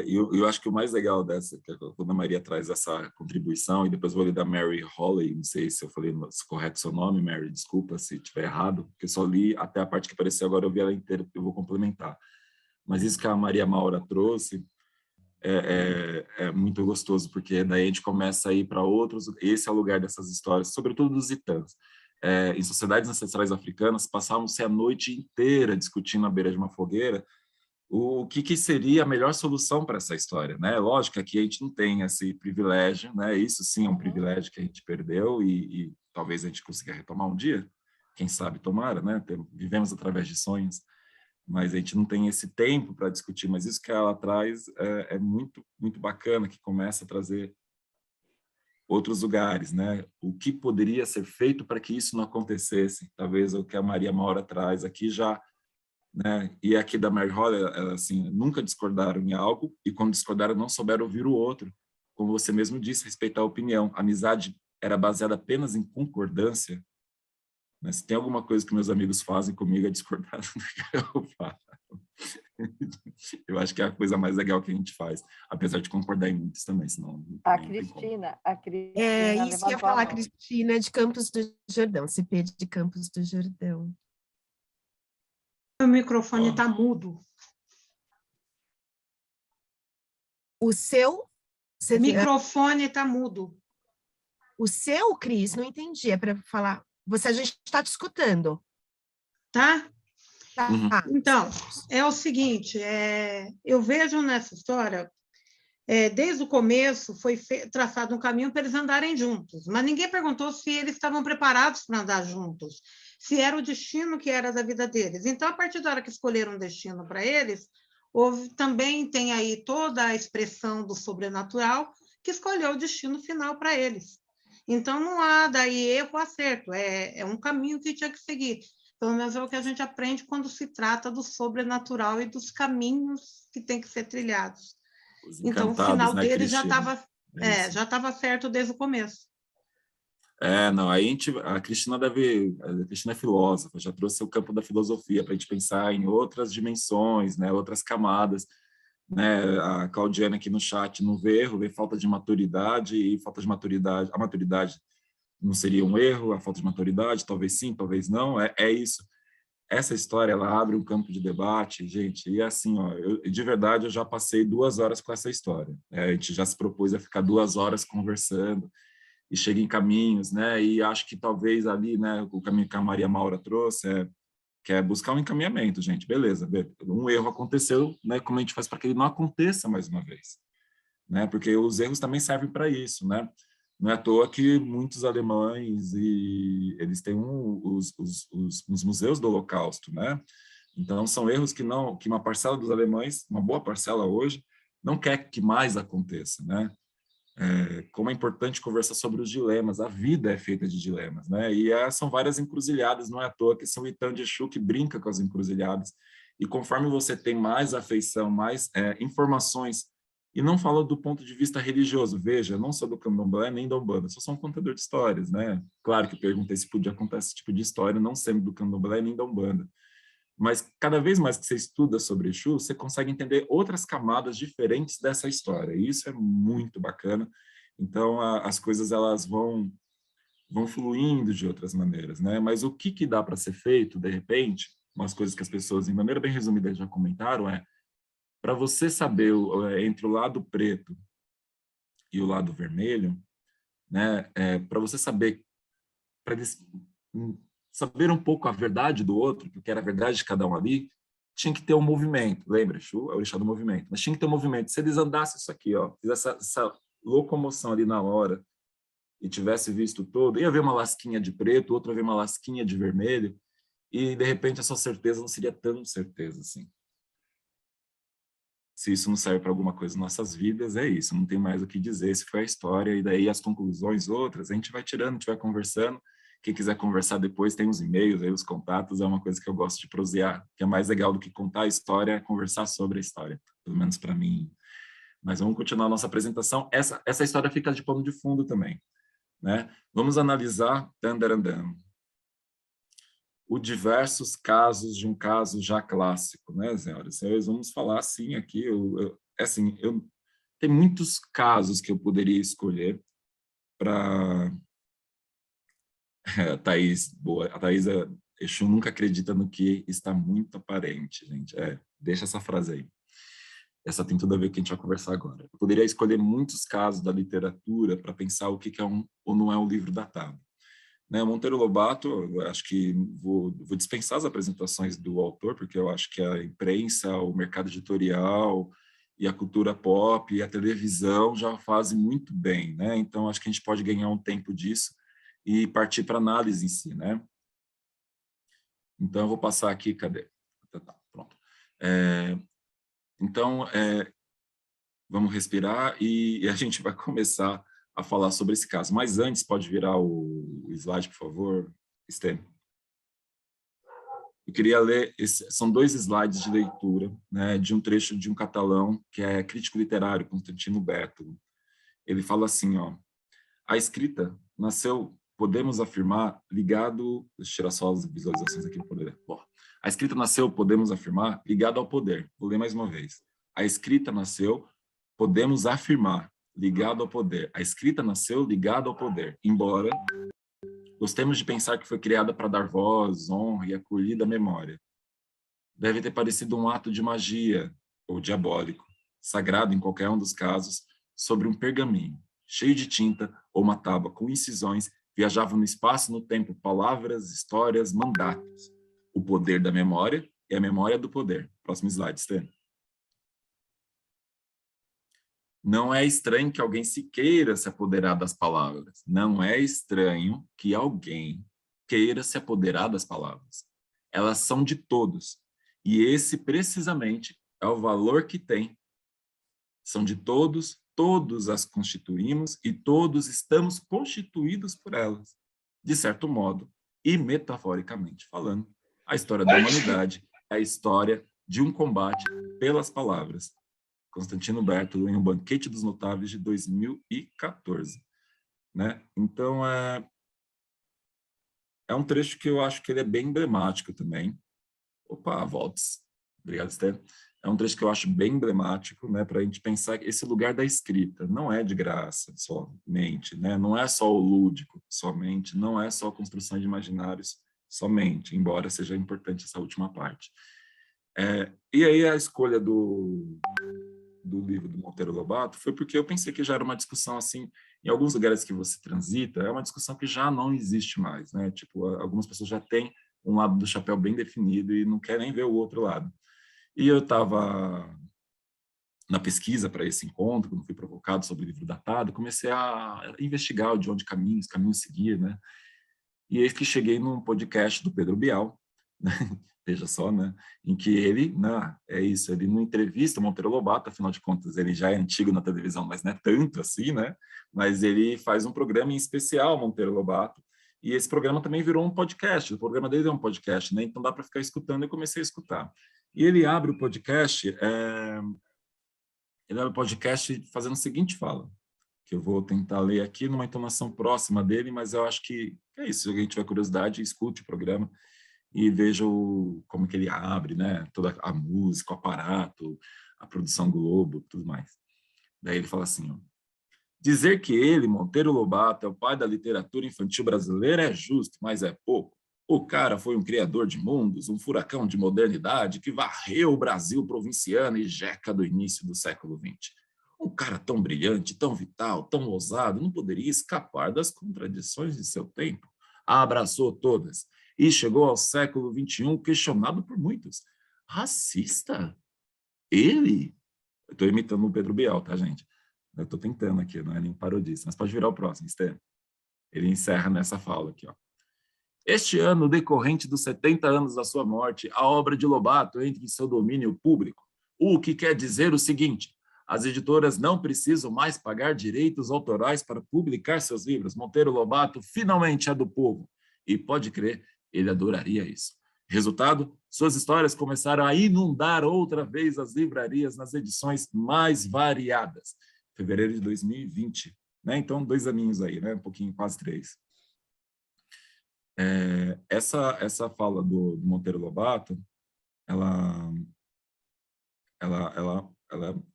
[SPEAKER 2] Eu acho que o mais legal dessa, que quando a Maria traz essa contribuição, e depois vou ler da Mary Holly, não sei se eu falei correto seu nome, Mary, desculpa se estiver errado, porque eu só li até a parte que apareceu, agora eu vi ela inteira, eu vou complementar. Mas isso que a Maria Maura trouxe é muito gostoso, porque daí a gente começa a ir para outros, esse é o lugar dessas histórias, sobretudo dos Itãs. Em sociedades ancestrais africanas, passavam-se a noite inteira discutindo à beira de uma fogueira o que seria a melhor solução para essa história, né? Lógico que aqui a gente não tem esse privilégio, né? Isso sim é um privilégio que a gente perdeu e talvez a gente consiga retomar um dia, quem sabe tomara, né? Vivemos através de sonhos, mas a gente não tem esse tempo para discutir, mas isso que ela traz é muito, muito bacana, que começa a trazer outros lugares, né? O que poderia ser feito para que isso não acontecesse? Talvez o que a Maria Maura traz aqui já, né? E aqui da Mary Holly, assim, nunca discordaram em algo e quando discordaram não souberam ouvir o outro. Como você mesmo disse, respeitar a opinião. A amizade era baseada apenas em concordância. Mas se tem alguma coisa que meus amigos fazem comigo é discordar do que eu faço. Eu acho que é a coisa mais legal que a gente faz, apesar de concordar em muitos também, senão...
[SPEAKER 7] A Cristina
[SPEAKER 1] isso que eu ia falar, Cristina, de Campos do Jordão, CP de Campos do Jordão.
[SPEAKER 8] O microfone está mudo.
[SPEAKER 1] O seu?
[SPEAKER 8] Microfone está mudo.
[SPEAKER 1] O seu, Cris? Não entendi, é para falar... a gente está te escutando.
[SPEAKER 8] Tá?
[SPEAKER 1] Tá.
[SPEAKER 2] Uhum.
[SPEAKER 8] Então, é o seguinte, eu vejo nessa história, desde o começo foi traçado um caminho para eles andarem juntos, mas ninguém perguntou se eles estavam preparados para andar juntos, se era o destino que era da vida deles. Então, a partir da hora que escolheram um destino para eles, também tem aí toda a expressão do sobrenatural que escolheu o destino final para eles. Então, não há daí erro ou acerto, é um caminho que tinha que seguir. Pelo menos é o que a gente aprende quando se trata do sobrenatural e dos caminhos que têm que ser trilhados. Então, o final deles já estava certo desde o começo.
[SPEAKER 2] Não, aí a Cristina é filósofa, já trouxe o campo da filosofia para a gente pensar em outras dimensões, né, outras camadas. Né, a Claudiana aqui no chat não vê erro, vê falta de maturidade, e falta de maturidade, a maturidade não seria um erro, a falta de maturidade, talvez sim, talvez não, é isso. Essa história, ela abre um campo de debate, gente, e assim, ó, de verdade, eu já passei 2 horas com essa história, a gente já se propôs a ficar 2 horas conversando, e chega em caminhos, né, e acho que talvez ali, né, o caminho que a Maria Maura trouxe que é buscar um encaminhamento, gente, beleza, um erro aconteceu, né, como a gente faz para que ele não aconteça mais uma vez, né? Porque os erros também servem para isso, né? Não é à toa que muitos alemães eles têm os museus do Holocausto, né? Então são erros que uma parcela dos alemães, uma boa parcela hoje, não quer que mais aconteça, né? Como é importante conversar sobre os dilemas, a vida é feita de dilemas, né? E são várias encruzilhadas, não é à toa que São Itan de Exu que brinca com as encruzilhadas. E conforme você tem mais afeição, mais informações, e não falo do ponto de vista religioso, veja, eu não sou do Candomblé nem da Umbanda, só sou um contador de histórias, né? Claro que perguntei se podia contar esse tipo de história, não sendo do Candomblé nem da Umbanda. Mas cada vez mais que você estuda sobre Exu, você consegue entender outras camadas diferentes dessa história. E isso é muito bacana. Então, as coisas elas vão fluindo de outras maneiras, né? Mas o que dá para ser feito, de repente, umas coisas que as pessoas, de maneira bem resumida, já comentaram, para você saber entre o lado preto e o lado vermelho, né? Para você saber, saber um pouco a verdade do outro, porque era a verdade de cada um ali, tinha que ter um movimento. Lembra, Exu é o orixá do movimento. Mas tinha que ter um movimento. Se eles andassem isso aqui, ó, fizesse essa locomoção ali na hora e tivesse visto todo, ia ver uma lasquinha de preto, outra ia ver uma lasquinha de vermelho, e, de repente, a sua certeza não seria tão certeza assim. Se isso não serve para alguma coisa em nossas vidas, é isso. Não tem mais o que dizer. Se foi a história, e daí as conclusões outras, a gente vai tirando, a gente vai conversando. Quem quiser conversar depois, tem os e-mails, aí os contatos, é uma coisa que eu gosto de prosear, que é mais legal do que contar a história, é conversar sobre a história, pelo menos para mim. Mas vamos continuar a nossa apresentação. Essa história fica de pano de fundo também, né? Vamos analisar os diversos casos de um caso já clássico, né, senhoras? Vamos falar assim aqui, tem muitos casos que eu poderia escolher para... Thaís, boa. A Thaís, Exu nunca acredita no que está muito aparente, gente. Deixa essa frase aí. Essa tem tudo a ver com o que a gente vai conversar agora. Eu poderia escolher muitos casos da literatura para pensar o que é ou não é um livro datado. Né, Monteiro Lobato, eu acho que vou dispensar as apresentações do autor, porque eu acho que a imprensa, o mercado editorial e a cultura pop e a televisão já fazem muito bem, né? Então, acho que a gente pode ganhar um tempo disso e partir para análise em si, né? Então, eu vou passar aqui, cadê? Tá, pronto. Então, vamos respirar e a gente vai começar a falar sobre esse caso. Mas antes, pode virar o slide, por favor, Estê. Eu queria ler, são 2 slides de leitura, né, de um trecho de um catalão, que é crítico literário, Constantino Bertolo. Ele fala assim, ó, a escrita nasceu, podemos afirmar, ligado... Deixa eu tirar só as visualizações aqui para poder... Bom, a escrita nasceu, podemos afirmar, ligado ao poder. Vou ler mais uma vez. A escrita nasceu, podemos afirmar, ligado ao poder. A escrita nasceu ligada ao poder, embora gostemos de pensar que foi criada para dar voz, honra e acolhida à memória. Deve ter parecido um ato de magia, ou diabólico, sagrado em qualquer um dos casos, sobre um pergaminho, cheio de tinta ou uma tábua com incisões, viajavam no espaço e no tempo palavras, histórias, mandatos. O poder da memória e a memória do poder. Próximo slide, Stan. Não é estranho que alguém se queira se apoderar das palavras. Não é estranho que alguém queira se apoderar das palavras. Elas são de todos. E esse, precisamente, é o valor que tem. São de todos, todos as constituímos e todos estamos constituídos por elas. De certo modo, e metaforicamente falando, a história da humanidade é a história de um combate pelas palavras. Constantino Bertolo, em Um Banquete dos Notáveis, de 2014. Né? Então, é um trecho que eu acho que ele é bem emblemático também. Opa, voltes. Obrigado, Esther. É um trecho que eu acho bem emblemático, né, para a gente pensar que esse lugar da escrita não é de graça somente, né? Não é só o lúdico somente, não é só a construção de imaginários somente, embora seja importante essa última parte. E aí a escolha do livro do Monteiro Lobato foi porque eu pensei que já era uma discussão assim, em alguns lugares que você transita, é uma discussão que já não existe mais, né? Tipo, algumas pessoas já têm um lado do chapéu bem definido e não querem ver o outro lado. E eu estava na pesquisa para esse encontro, quando fui provocado sobre o livro datado, comecei a investigar de onde caminhos seguir, né? E eis que cheguei num podcast do Pedro Bial, né? Veja só, né? Em que ele, ele não entrevista o Monteiro Lobato, afinal de contas, ele já é antigo na televisão, mas não é tanto assim, né? Mas ele faz um programa em especial, Monteiro Lobato, e esse programa também virou um podcast, o programa dele é um podcast, né? Então dá para ficar escutando, eu comecei a escutar. E ele abre o podcast, fazendo o seguinte fala, que eu vou tentar ler aqui numa entonação próxima dele, mas eu acho que é isso, se alguém tiver curiosidade, escute o programa e veja como que ele abre, né? Toda a música, o aparato, a produção Globo, tudo mais. Daí ele fala assim, ó, dizer que ele, Monteiro Lobato, é o pai da literatura infantil brasileira é justo, mas é pouco. O cara foi um criador de mundos, um furacão de modernidade que varreu o Brasil provinciano e jeca do início do século XX. Um cara tão brilhante, tão vital, tão ousado, não poderia escapar das contradições de seu tempo. A abraçou todas e chegou ao século XXI questionado por muitos. Racista? Ele? Eu estou imitando o Pedro Bial, tá, gente? Eu estou tentando aqui, não é nem parodista, mas pode virar o próximo, Esther. Ele encerra nessa fala aqui, ó. Este ano, decorrente dos 70 anos da sua morte, a obra de Lobato entra em seu domínio público, o que quer dizer o seguinte: as editoras não precisam mais pagar direitos autorais para publicar seus livros. Monteiro Lobato finalmente é do povo. E pode crer, ele adoraria isso. Resultado, suas histórias começaram a inundar outra vez as livrarias nas edições mais variadas. Fevereiro de 2020, né? Então, 2 aninhos aí, né? Um pouquinho, quase 3. Essa fala do Monteiro Lobato, ela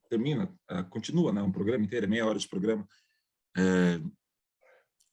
[SPEAKER 2] termina, ela continua, né? Um programa inteiro, meia hora de programa.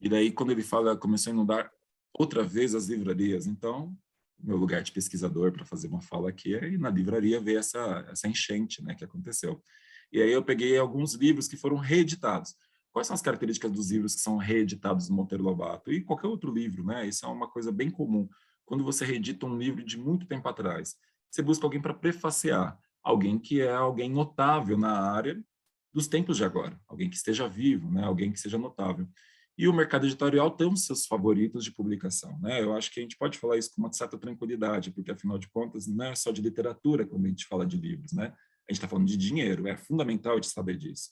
[SPEAKER 2] E daí, quando ele fala, começou a inundar outra vez as livrarias. Então, meu lugar de pesquisador para fazer uma fala aqui é ir na livraria ver essa enchente, né, que aconteceu. E aí eu peguei alguns livros que foram reeditados. Quais são as características dos livros que são reeditados do Monteiro Lobato? E qualquer outro livro, né? Isso é uma coisa bem comum. Quando você reedita um livro de muito tempo atrás, você busca alguém para prefaciar, alguém que é alguém notável na área dos tempos de agora, alguém que esteja vivo, né? Alguém que seja notável. E o mercado editorial tem os seus favoritos de publicação, né? Eu acho que a gente pode falar isso com uma certa tranquilidade, porque, afinal de contas, não é só de literatura quando a gente fala de livros, né? A gente está falando de dinheiro, é fundamental de saber disso.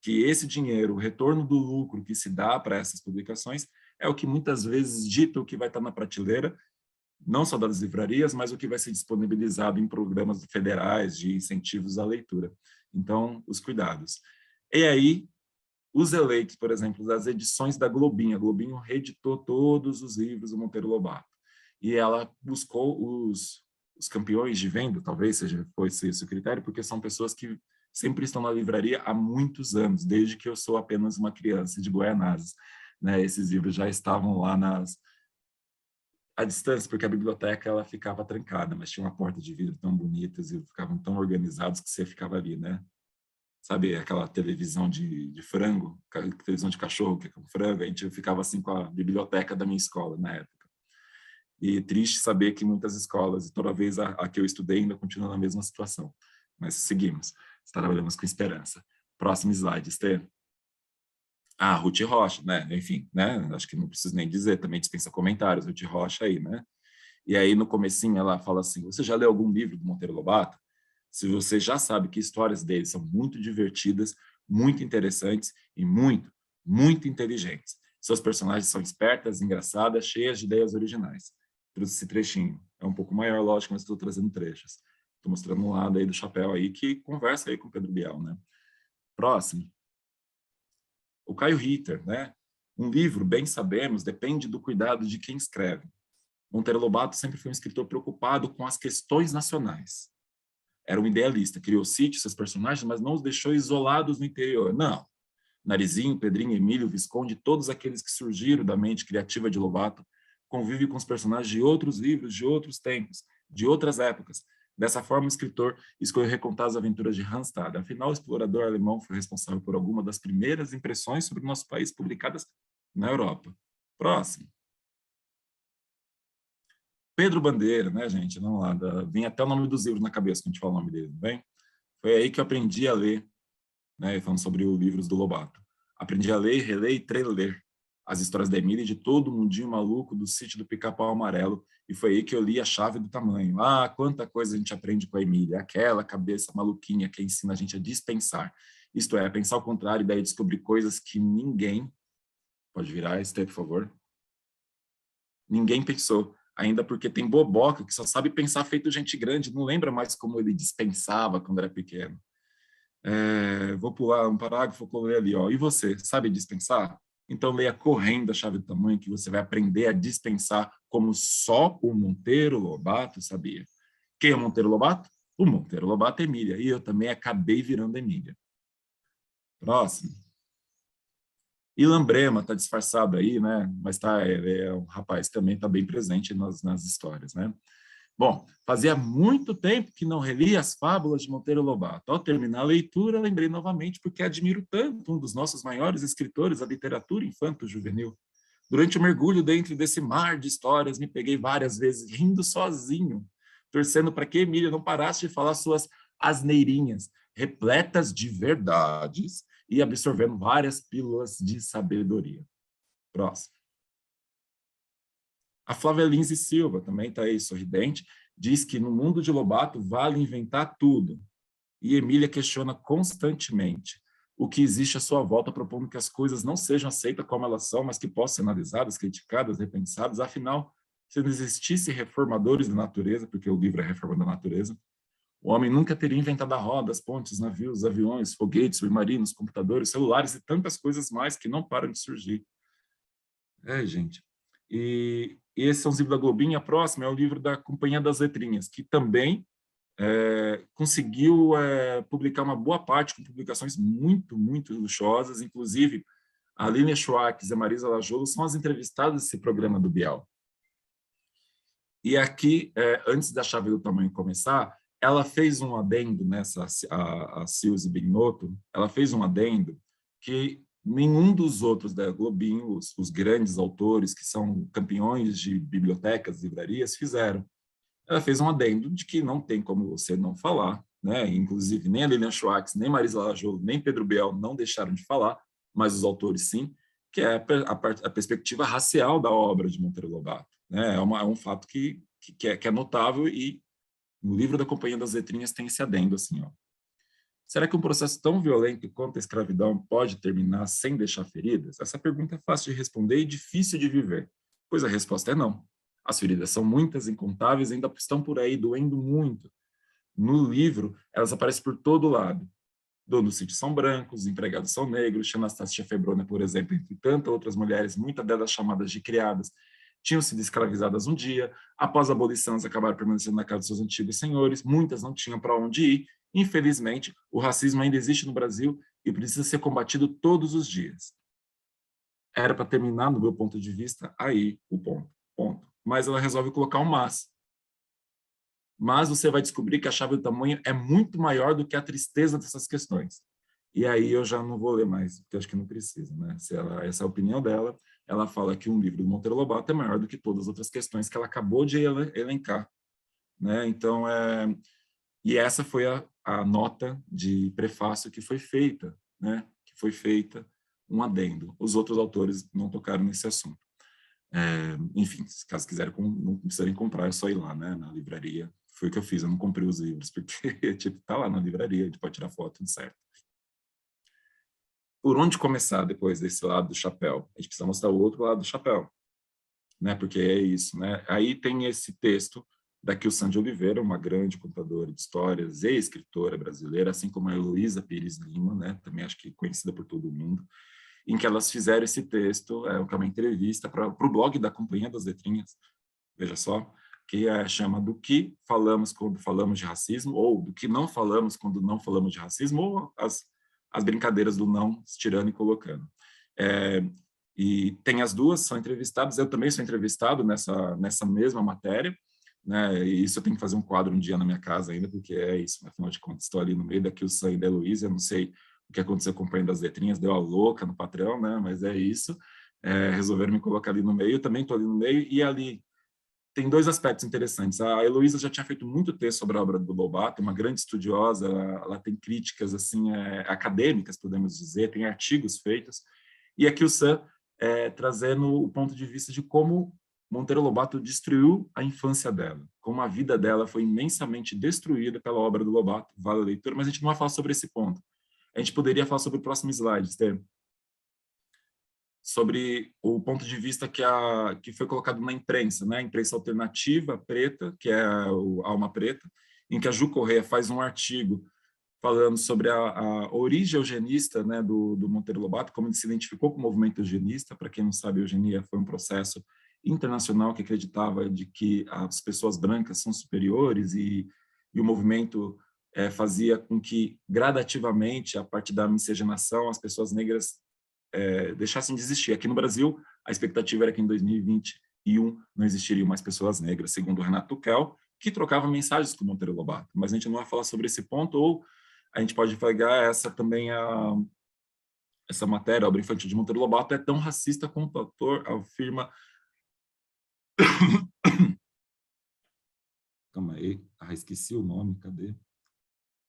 [SPEAKER 2] Que esse dinheiro, o retorno do lucro que se dá para essas publicações, é o que muitas vezes dita o que vai estar na prateleira, não só das livrarias, mas o que vai ser disponibilizado em programas federais de incentivos à leitura. Então, os cuidados. E aí, os eleitos, por exemplo, das edições da Globinho. A Globinho reeditou todos os livros do Monteiro Lobato. E ela buscou os campeões de venda, talvez fosse esse o critério, porque são pessoas que sempre estão na livraria há muitos anos, desde que eu sou apenas uma criança de Guaianazes, né? Esses livros já estavam lá à distância, porque a biblioteca ela ficava trancada, mas tinha uma porta de vidro tão bonita e ficavam tão organizados que você ficava ali, né? Sabe aquela televisão de frango, televisão de cachorro, que é com frango? A gente ficava assim com a biblioteca da minha escola na época. E triste saber que muitas escolas, e toda vez a que eu estudei, ainda continua na mesma situação. Mas seguimos, trabalhamos com esperança. Próximo slide, Esther. Ruth Rocha, né? Enfim, né? Acho que não preciso nem dizer, também dispensa comentários, Ruth Rocha aí, né? E aí, no comecinho, ela fala assim, você já leu algum livro do Monteiro Lobato? Se você já sabe que histórias dele são muito divertidas, muito interessantes e muito, muito inteligentes. Seus personagens são espertas, engraçadas, cheias de ideias originais. Trouxe esse trechinho. É um pouco maior, lógico, mas estou trazendo trechos. Estou mostrando um lado aí do chapéu aí que conversa aí com o Pedro Bial, né? Próximo. O Caio Ritter, né? Um livro, bem sabemos, depende do cuidado de quem escreve. Monteiro Lobato sempre foi um escritor preocupado com as questões nacionais. Era um idealista, criou sítios, seus personagens, mas não os deixou isolados no interior. Não. Narizinho, Pedrinho, Emílio, Visconde, todos aqueles que surgiram da mente criativa de Lobato, convive com os personagens de outros livros, de outros tempos, de outras épocas. Dessa forma, o escritor escolheu recontar as aventuras de Randstad. Afinal, o explorador alemão foi responsável por alguma das primeiras impressões sobre o nosso país publicadas na Europa. Próximo. Pedro Bandeira, né, gente? Vamos lá, vem até o nome dos livros na cabeça quando a gente fala o nome dele, não vem? Foi aí que eu aprendi a ler né, falando sobre os livros do Lobato. Aprendi a ler, reler e treler as histórias da Emília e de todo o mundinho maluco do sítio do Pica-Pau Amarelo, e foi aí que eu li A Chave do Tamanho. Ah, quanta coisa a gente aprende com a Emília, aquela cabeça maluquinha que ensina a gente a dispensar. Isto é, pensar ao contrário e daí descobrir coisas que ninguém... Pode virar, Estê, por favor. Ninguém pensou, ainda porque tem boboca que só sabe pensar feito gente grande, não lembra mais como ele dispensava quando era pequeno. Vou pular um parágrafo, vou ler ali, ó. E você, sabe dispensar? Então leia correndo A Chave do Tamanho, que você vai aprender a dispensar como só o Monteiro Lobato sabia. Quem é o Monteiro Lobato? O Monteiro Lobato é Emília, e eu também acabei virando Emília. Próximo. Ilan Brema está disfarçado aí, né? Mas é um rapaz que também está bem presente nas histórias, né? Bom, fazia muito tempo que não relia as fábulas de Monteiro Lobato. Ao terminar a leitura, lembrei novamente porque admiro tanto um dos nossos maiores escritores da literatura infanto-juvenil. Durante o mergulho dentro desse mar de histórias, me peguei várias vezes rindo sozinho, torcendo para que Emília não parasse de falar suas asneirinhas, repletas de verdades, e absorvendo várias pílulas de sabedoria. Próximo. A Flávia Lins e Silva, também está aí sorridente, diz que no mundo de Lobato vale inventar tudo. E Emília questiona constantemente o que existe à sua volta, propondo que as coisas não sejam aceitas como elas são, mas que possam ser analisadas, criticadas, repensadas. Afinal, se não existisse reformadores da natureza, porque o livro é Reforma da Natureza, o homem nunca teria inventado a roda, as pontes, navios, aviões, foguetes, submarinos, computadores, celulares e tantas coisas mais que não param de surgir. Gente. E esse é um livro da Globinho. A próxima é o livro da Companhia das Letrinhas, que também conseguiu publicar uma boa parte com publicações muito, muito luxuosas. Inclusive, a Línia Schwartz e a Marisa Lajolo são as entrevistadas desse programa do Biel. E aqui, antes da Chave do Tamanho começar, ela fez um adendo, a Silze Binotto, ela fez um adendo que nenhum dos outros da Globinho, os grandes autores que são campeões de bibliotecas, livrarias, fizeram. Ela fez um adendo de que não tem como você não falar, né? Inclusive nem a Lilian Schwartz, nem Marisa Lajolo, nem Pedro Biel não deixaram de falar, mas os autores sim, que é a perspectiva racial da obra de Monteiro Lobato, né? É um fato que é notável, e no livro da Companhia das Letrinhas tem esse adendo assim, ó. Será que um processo tão violento quanto a escravidão pode terminar sem deixar feridas? Essa pergunta é fácil de responder e difícil de viver, pois a resposta é não. As feridas são muitas, incontáveis, e ainda estão por aí, doendo muito. No livro, elas aparecem por todo lado. Donos do sítio são brancos, empregados são negros, Anastácia Febrona, por exemplo, entre tantas outras mulheres, muitas delas chamadas de criadas, tinham sido escravizadas um dia, após a abolição elas acabaram permanecendo na casa dos seus antigos senhores, muitas não tinham para onde ir. Infelizmente, o racismo ainda existe no Brasil e precisa ser combatido todos os dias. Era para terminar, no meu ponto de vista, aí o ponto. Mas ela resolve colocar um mas. Mas você vai descobrir que a Chave do Tamanho é muito maior do que a tristeza dessas questões. E aí eu já não vou ler mais, porque acho que não precisa, né? Essa é a opinião dela. Ela fala que um livro do Monteiro Lobato é maior do que todas as outras questões que ela acabou de elencar, né? Então, e essa foi a nota de prefácio que foi feita, né? Que foi feita um adendo. Os outros autores não tocaram nesse assunto. Enfim, se caso quiserem, não precisarem comprar, é só ir lá, né? Na livraria. Foi o que eu fiz, eu não comprei os livros, porque tipo, tá lá na livraria, a gente pode tirar foto, tudo certo. Por onde começar depois desse lado do chapéu? A gente precisa mostrar o outro lado do chapéu, né? Porque é isso, né? Aí tem esse texto da Kilsan de Oliveira, uma grande contadora de histórias e escritora brasileira, assim como a Heloísa Pires Lima, né? Também acho que conhecida por todo mundo, em que elas fizeram esse texto, que é uma entrevista para o blog da Companhia das Letrinhas, veja só, que chama Do que falamos quando falamos de racismo, ou do que não falamos quando não falamos de racismo, ou as brincadeiras do não, tirando e colocando. E tem as duas, são entrevistadas, eu também sou entrevistado nessa mesma matéria, né? E isso eu tenho que fazer um quadro um dia na minha casa ainda, porque é isso, afinal de contas, estou ali no meio da Kilsan e da Heloísa, eu não sei o que aconteceu com o Companhia das Letrinhas, deu a louca no patrão, né? Mas é isso, resolveram me colocar ali no meio, eu também estou ali no meio, e ali tem dois aspectos interessantes. A Heloísa já tinha feito muito texto sobre a obra do Lobato, uma grande estudiosa, ela tem críticas assim, acadêmicas, podemos dizer, tem artigos feitos, e aqui o Sam trazendo o ponto de vista de como Monteiro Lobato destruiu a infância dela, como a vida dela foi imensamente destruída pela obra do Lobato, vale a leitura, mas a gente não vai falar sobre esse ponto. A gente poderia falar sobre o próximo slide, Esther, sobre o ponto de vista que foi colocado na imprensa, né? A imprensa alternativa preta, que é o Alma Preta, em que a Ju Correia faz um artigo falando sobre a origem eugenista, né, do Monteiro Lobato, como ele se identificou com o movimento eugenista. Para quem não sabe, a eugenia foi um processo internacional que acreditava de que as pessoas brancas são superiores e o movimento fazia com que, gradativamente, a partir da miscigenação, as pessoas negras deixassem de existir. Aqui no Brasil, a expectativa era que em 2021 não existiriam mais pessoas negras, segundo o Renato Tuquel, que trocava mensagens com o Monteiro Lobato. Mas a gente não vai falar sobre esse ponto, ou a gente pode pegar essa também, essa matéria, a obra infantil de Monteiro Lobato é tão racista como o autor afirma... Calma aí, esqueci o nome, cadê?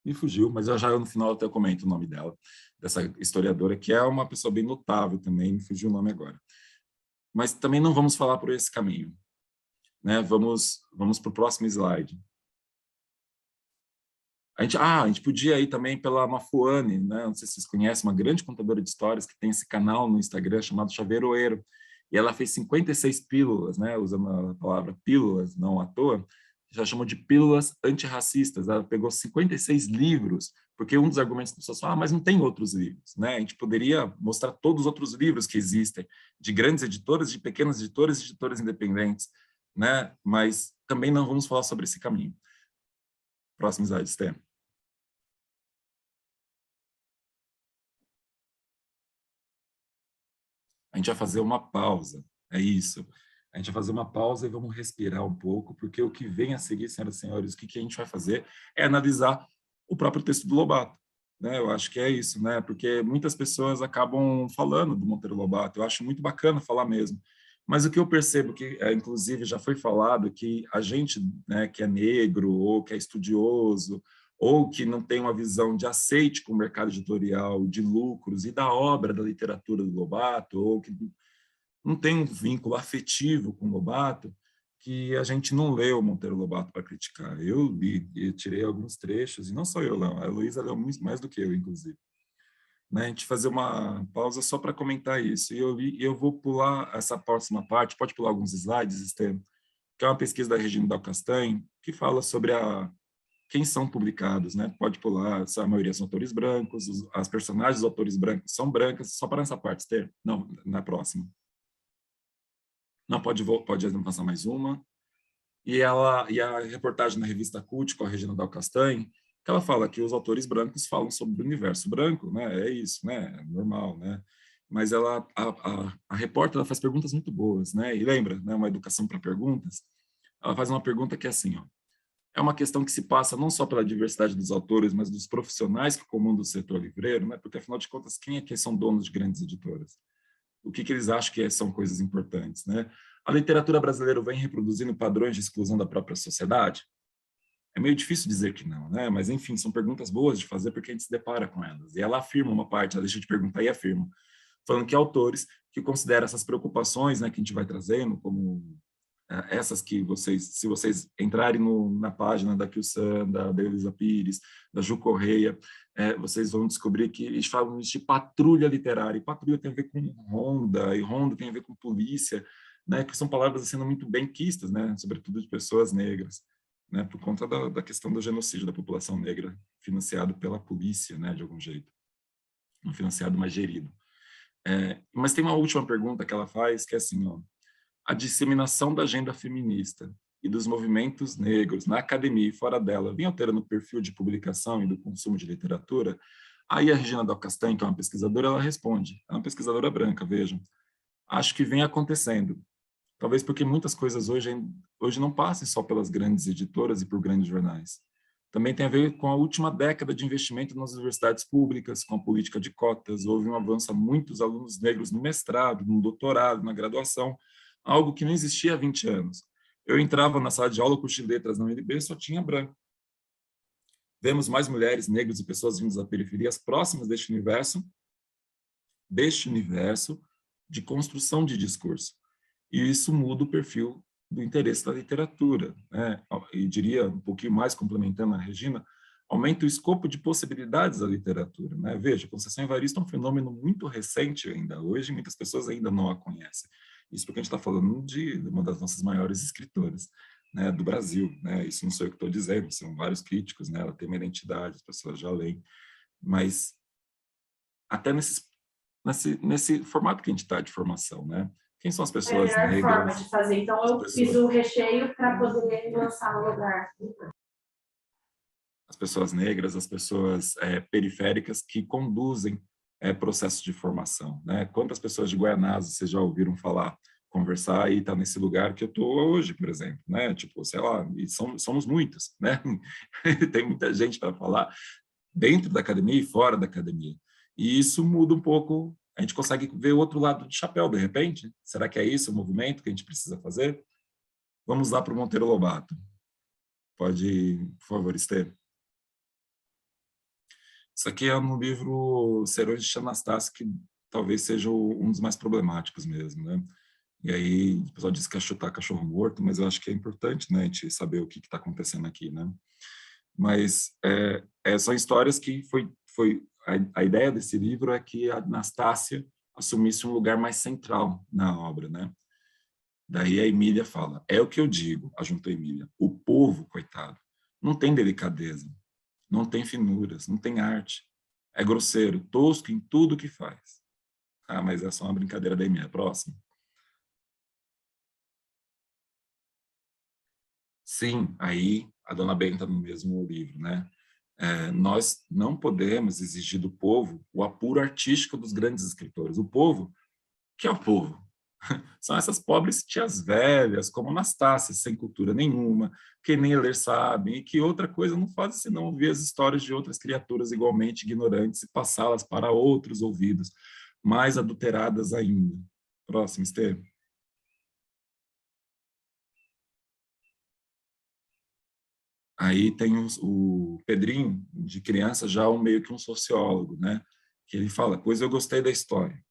[SPEAKER 2] Me fugiu, mas já no final até comento o nome dela, dessa historiadora, que é uma pessoa bem notável também, me fugiu o nome agora. Mas também não vamos falar por esse caminho, né? Vamos para o próximo slide. A gente podia ir também pela Mafuane, né? Não sei se vocês conhecem, uma grande contadora de histórias que tem esse canal no Instagram chamado Chaveiroeiro, e ela fez 56 pílulas, né? Usando a palavra pílulas, não à toa, já chamou de pílulas antirracistas. Ela pegou 56 livros, porque um dos argumentos das pessoas fala, mas não tem outros livros, né? A gente poderia mostrar todos os outros livros que existem, de grandes editoras, de pequenas editoras e editoras independentes, né? Mas também não vamos falar sobre esse caminho. Próximo slide, Stem. A gente vai fazer uma pausa, é isso. A gente vai fazer uma pausa e vamos respirar um pouco, porque o que vem a seguir, senhoras e senhores, o que a gente vai fazer é analisar o próprio texto do Lobato, né? Eu acho que é isso, né? Porque muitas pessoas acabam falando do Monteiro Lobato, eu acho muito bacana falar mesmo, mas o que eu percebo que, inclusive, já foi falado, que a gente, né, que é negro, ou que é estudioso, ou que não tem uma visão de aceite com o mercado editorial, de lucros e da obra, da literatura do Lobato, ou que não tem um vínculo afetivo com o Lobato, que a gente não leu Monteiro Lobato para criticar. Eu li e tirei alguns trechos, e não só eu, não, a Heloísa leu muito mais do que eu, inclusive. Né, a gente fazer uma pausa só para comentar isso. E eu vou pular essa próxima parte, pode pular alguns slides, Estevam, que é uma pesquisa da Regina Dal Castanho, que fala sobre quem são publicados, né? Pode pular, a maioria são autores brancos, as personagens dos autores brancos são brancas, só para essa parte, Esther? Não, na próxima. Não, pode avançar mais uma. E a reportagem na revista Cult, com a Regina Dal Castanho, que ela fala que os autores brancos falam sobre o universo branco, né? É isso, né? É normal, né? Mas a repórter ela faz perguntas muito boas, né? E lembra, né? Uma educação para perguntas. Ela faz uma pergunta que é assim, ó. É uma questão que se passa não só pela diversidade dos autores, mas dos profissionais que comandam o setor livreiro, né? Porque, afinal de contas, quem é que são donos de grandes editoras? O que eles acham que são coisas importantes, né? A literatura brasileira vem reproduzindo padrões de exclusão da própria sociedade? É meio difícil dizer que não, né? Mas, enfim, são perguntas boas de fazer porque a gente se depara com elas. E ela afirma uma parte, ela deixa de perguntar e afirma, falando que autores que consideram essas preocupações, né, que a gente vai trazendo, como essas que vocês, se vocês entrarem na página da Kilsan, da Elisa Pires, da Ju Correia, vocês vão descobrir que eles falam de patrulha literária, e patrulha tem a ver com ronda, e ronda tem a ver com polícia, né, que são palavras sendo muito bem quistas, né, sobretudo de pessoas negras, né, por conta da questão do genocídio da população negra, financiado pela polícia, né, de algum jeito, não financiado, mas gerido. Mas tem uma última pergunta que ela faz, que é assim, ó, a disseminação da agenda feminista e dos movimentos negros na academia e fora dela vem alterando o perfil de publicação e do consumo de literatura? Aí a Regina Dal Castanho, que é uma pesquisadora, ela responde, é uma pesquisadora branca, vejam, acho que vem acontecendo, talvez porque muitas coisas hoje não passem só pelas grandes editoras e por grandes jornais. Também tem a ver com a última década de investimento nas universidades públicas, com a política de cotas, houve um avanço a muitos alunos negros no mestrado, no doutorado, na graduação, algo que não existia há 20 anos. Eu entrava na sala de aula, o curso de letras na UNB, só tinha branco. Vemos mais mulheres, negros e pessoas vindas da periferias próximas deste universo de construção de discurso. E isso muda o perfil do interesse da literatura, né? E diria, um pouquinho mais complementando a Regina, aumenta o escopo de possibilidades da literatura, né? Veja, Conceição Evaristo é um fenômeno muito recente ainda hoje, muitas pessoas ainda não a conhecem. Isso porque a gente está falando de uma das nossas maiores escritoras, né, do Brasil, né? Isso não sou eu que estou dizendo, são vários críticos, né? Ela tem uma identidade, as pessoas já leem, mas até nesse formato que a gente está de formação, né? Quem são as pessoas negras? É a melhor forma de fazer. Então, eu fiz o recheio para poder lançar no lugar. As pessoas negras, as pessoas periféricas que conduzem processos de formação, né? Quantas pessoas de Guaianazes vocês já ouviram falar, conversar e tá nesse lugar que eu tô hoje, por exemplo, né? Tipo, sei lá, e somos muitas, né? Tem muita gente para falar dentro da academia e fora da academia. E isso muda um pouco. A gente consegue ver o outro lado do chapéu, de repente? Será que é isso o movimento que a gente precisa fazer? Vamos lá para o Monteiro Lobato. Pode, por favor, Esther. Isso aqui é no livro Serões de Tia Anastácia, que talvez seja um dos mais problemáticos mesmo, né? E aí, o pessoal diz que é chutar cachorro morto, mas eu acho que é importante, né, a gente saber o que está acontecendo aqui, né? Mas são histórias que a ideia desse livro é que a Anastácia assumisse um lugar mais central na obra, né? Daí a Emília fala, é o que eu digo, ajuntou a Emília, o povo, coitado, não tem delicadeza, não tem finuras, não tem arte, é grosseiro, tosco em tudo que faz. Ah, mas é só uma brincadeira da Emília. Próximo. Sim, aí a dona Benta no mesmo livro, né? Nós não podemos exigir do povo o apuro artístico dos grandes escritores. O povo, que é o povo? São essas pobres tias velhas, como Anastácia, sem cultura nenhuma, que nem ler sabem, e que outra coisa não fazem senão ouvir as histórias de outras criaturas igualmente ignorantes e passá-las para outros ouvidos, mais adulteradas ainda. Próximo, Esther. Aí tem o Pedrinho, de criança, já meio que um sociólogo, né? Que ele fala, pois eu gostei da história,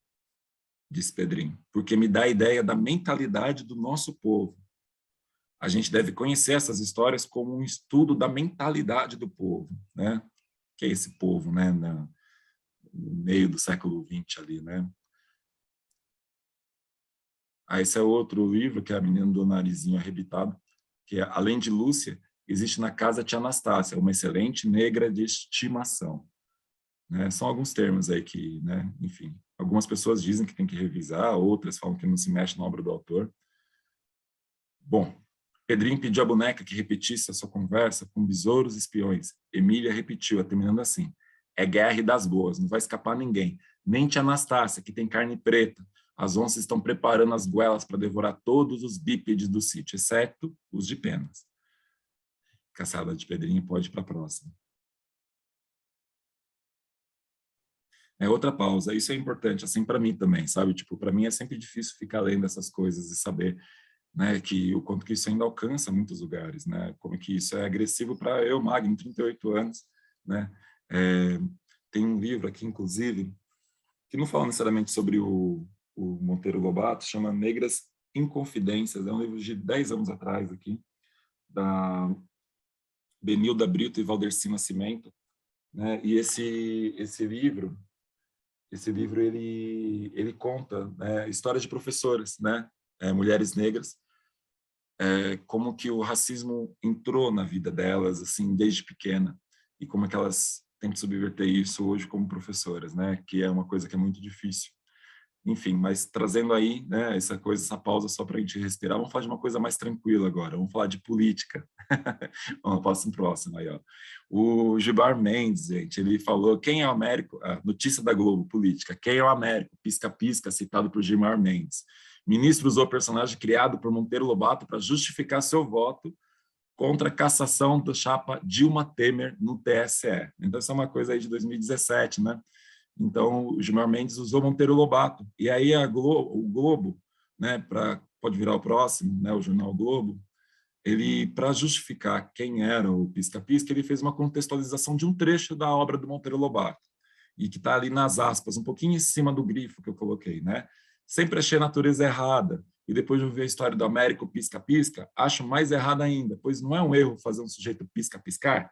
[SPEAKER 2] disse Pedrinho, porque me dá a ideia da mentalidade do nosso povo. A gente deve conhecer essas histórias como um estudo da mentalidade do povo, né? Que é esse povo, né? No meio do século XX ali, né? Aí esse é outro livro, que é A Menina do Narizinho Arrebitado, que é, além de Lúcia, existe na casa Tia Anastácia, uma excelente negra de estimação. Né? São alguns termos aí que, né? Enfim, algumas pessoas dizem que tem que revisar, outras falam que não se mexe na obra do autor. Bom, Pedrinho pediu à boneca que repetisse a sua conversa com besouros e espiões. Emília repetiu, terminando assim, é guerra das boas, não vai escapar ninguém, nem Tia Anastácia, que tem carne preta. As onças estão preparando as goelas para devorar todos os bípedes do sítio, exceto os de penas. Caçada de Pedrinho pode ir para a próxima. Outra pausa, isso é importante, assim, para mim também, sabe? Tipo, para mim é sempre difícil ficar lendo essas coisas e saber, né, que o quanto que isso ainda alcança muitos lugares, né? Como que isso é agressivo para eu, Magno, 38 anos, né? Tem um livro aqui, inclusive, que não fala necessariamente sobre o Monteiro Lobato, chama Negras Inconfidências, é um livro de 10 anos atrás aqui, da Benilda Brito e Valderci Nascimento, né? E esse livro ele conta, né, histórias de professoras, né, mulheres negras, como que o racismo entrou na vida delas, assim, desde pequena, e como é que elas tentam subverter isso hoje como professoras, né, que é uma coisa que é muito difícil. Enfim, mas trazendo aí, né, essa pausa só para a gente respirar, vamos falar de uma coisa mais tranquila agora, vamos falar de política. Vamos para o próximo aí, ó. O Gilmar Mendes, gente, ele falou, quem é o Américo? Notícia da Globo, política, quem é o Américo? Pisca-pisca, citado por Gilmar Mendes. Ministro usou personagem criado por Monteiro Lobato para justificar seu voto contra a cassação da chapa Dilma Temer no TSE. Então, isso é uma coisa aí de 2017, né? Então, o Gilmar Mendes usou Monteiro Lobato. E aí o Globo, né, pode virar o próximo, né, o jornal Globo, ele, para justificar quem era o Pisca-Pisca, ele fez uma contextualização de um trecho da obra do Monteiro Lobato, e que está ali nas aspas, um pouquinho em cima do grifo que eu coloquei, né? Sempre achei a natureza errada, e depois de ouvir a história do Américo Pisca-Pisca, acho mais errada ainda, pois não é um erro fazer um sujeito pisca-piscar?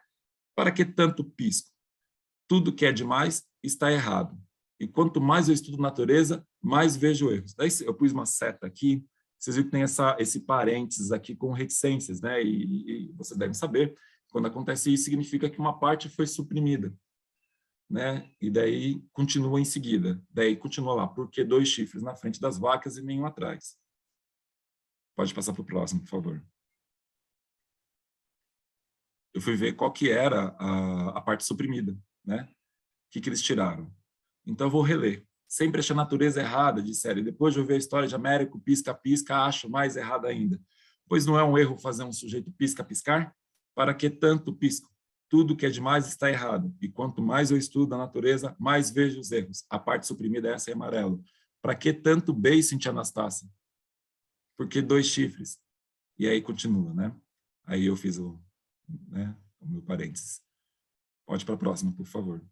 [SPEAKER 2] Para que tanto pisco? Tudo que é demais está errado. E quanto mais eu estudo natureza, mais vejo erros. Daí eu pus uma seta aqui, vocês viram que tem esse parênteses aqui com reticências, né? E vocês devem saber, quando acontece isso, significa que uma parte foi suprimida, né? E daí continua em seguida. Daí continua lá, porque 2 chifres na frente das vacas e nenhum atrás. Pode passar para o próximo, por favor. Eu fui ver qual que era a parte suprimida, né? O que eles tiraram. Então, eu vou reler. Sempre achei a natureza errada, disseram. E depois de ouvir a história de Américo, pisca-pisca, acho mais errada ainda. Pois não é um erro fazer um sujeito pisca-piscar? Para que tanto pisco? Tudo que é demais está errado. E quanto mais eu estudo a natureza, mais vejo os erros. A parte suprimida é essa em amarelo. Para que tanto beiço em tia Anastácia? Porque 2 chifres. E aí continua, né? Aí eu fiz o meu parênteses. Pode para a próxima, por favor.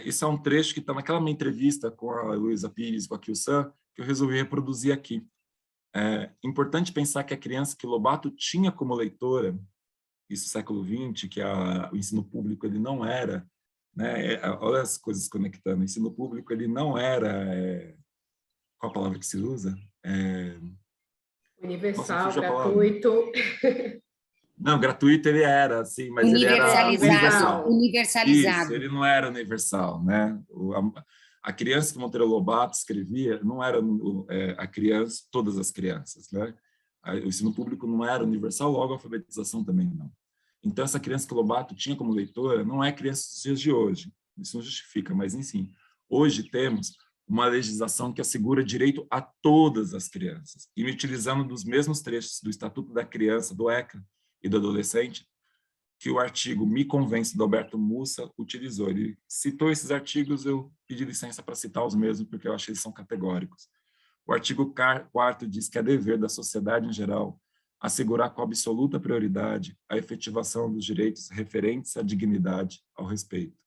[SPEAKER 2] Isso é um trecho que está naquela minha entrevista com a Luísa Pires, com a Kyu-san, que eu resolvi reproduzir aqui. É importante pensar que a criança que Lobato tinha como leitora, isso no século XX, que o ensino público ele não era, né? Olha as coisas conectando, o ensino público ele não era, qual a palavra que se usa?
[SPEAKER 9] Universal, gratuito.
[SPEAKER 2] Não, gratuito ele era, assim, mas ele era universal.
[SPEAKER 4] Universalizado.
[SPEAKER 2] Isso, ele não era universal, né? A criança que Monteiro Lobato escrevia não era a criança, todas as crianças, né? O ensino público não era universal, logo a alfabetização também não. Então, essa criança que Lobato tinha como leitora não é criança dos dias de hoje. Isso não justifica, mas, enfim. Hoje temos uma legislação que assegura direito a todas as crianças, e utilizando dos mesmos trechos do Estatuto da Criança, do ECA, e do adolescente, que o artigo Me Convence, do Alberto Mussa, utilizou. Ele citou esses artigos, eu pedi licença para citar os mesmos, porque eu acho que eles são categóricos. O artigo 4º diz que é dever da sociedade em geral assegurar com absoluta prioridade a efetivação dos direitos referentes à dignidade, ao respeito.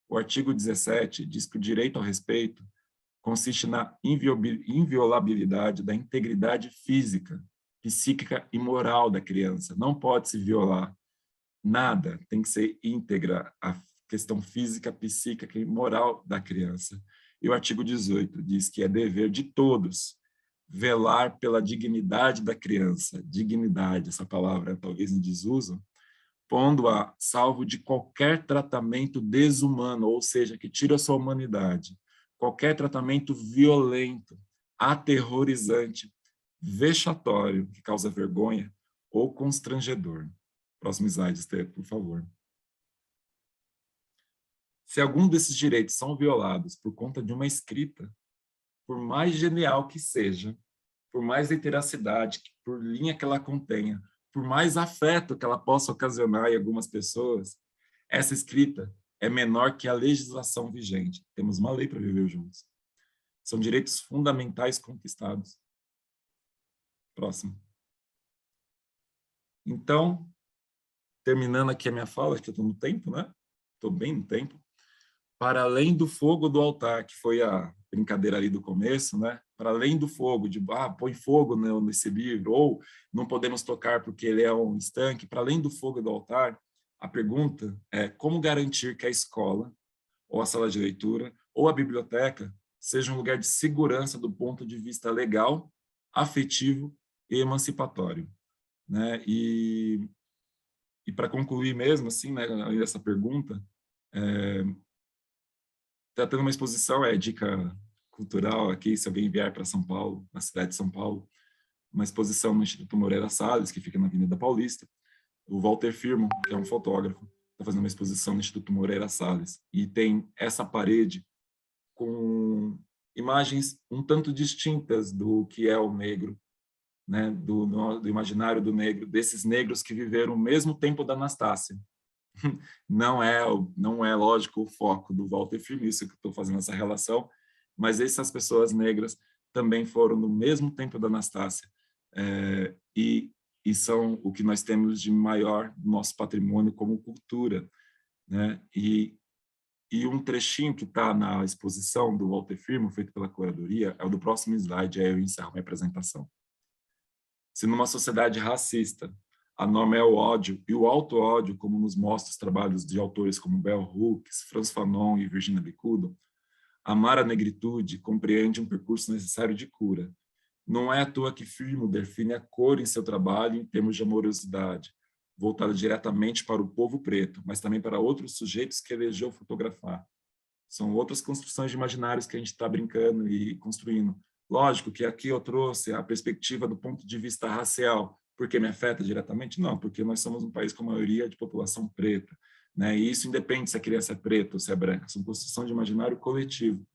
[SPEAKER 2] O artigo 17 diz que o direito ao respeito consiste na inviolabilidade da integridade física, psíquica e moral da criança. Não pode se violar nada, tem que ser íntegra a questão física, psíquica e moral da criança. E o artigo 18 diz que é dever de todos velar pela dignidade da criança. Dignidade, essa palavra talvez em desuso, pondo-a salvo de qualquer tratamento desumano, ou seja, que tira a sua humanidade, qualquer tratamento violento, aterrorizante, vexatório, que causa vergonha, ou constrangedor. Próximo slide, Esther, por favor. Se algum desses direitos são violados por conta de uma escrita, por mais genial que seja, por mais literacidade, por linha que ela contenha, por mais afeto que ela possa ocasionar em algumas pessoas, essa escrita é menor que a legislação vigente. Temos uma lei para viver juntos. São direitos fundamentais conquistados. Próximo. Então, terminando aqui a minha fala, que eu estou no tempo, né? Estou bem no tempo. Para além do fogo do altar, que foi a brincadeira ali do começo, né? Para além do fogo, de põe fogo nesse livro, ou não podemos tocar porque ele é um estanque, para além do fogo do altar, a pergunta é como garantir que a escola, ou a sala de leitura, ou a biblioteca, seja um lugar de segurança do ponto de vista legal, afetivo e emancipatório, né? E para concluir mesmo, assim, né, além dessa pergunta, está tendo uma exposição, dica cultural aqui, se alguém vier para São Paulo, na cidade de São Paulo, uma exposição no Instituto Moreira Salles, que fica na Avenida Paulista. O Walter Firmo, que é um fotógrafo, está fazendo uma exposição no Instituto Moreira Salles, e tem essa parede com imagens um tanto distintas do que é o negro, né, do imaginário do negro, desses negros que viveram o mesmo tempo da Anastácia. Não é lógico o foco do Walter Firmo, isso que eu estou fazendo essa relação, mas essas pessoas negras também foram no mesmo tempo da Anastácia, e são o que nós temos de maior do nosso patrimônio como cultura, né? E um trechinho que está na exposição do Walter Firmo, feito pela curadoria, é o do próximo slide, aí eu encerro minha apresentação. Se numa sociedade racista, a norma é o ódio, e o auto-ódio, como nos mostra os trabalhos de autores como Bell Hooks, Franz Fanon e Virginia Bicudo, amar a negritude compreende um percurso necessário de cura. Não é à toa que Firmo define a cor em seu trabalho em termos de amorosidade, voltada diretamente para o povo preto, mas também para outros sujeitos que elegeu fotografar. São outras construções de imaginários que a gente está brincando e construindo. Lógico que aqui eu trouxe a perspectiva do ponto de vista racial, porque me afeta diretamente? Não, porque nós somos um país com maioria de população preta, né? E isso independe se a criança é preta ou se é branca, são construção de imaginário coletivo.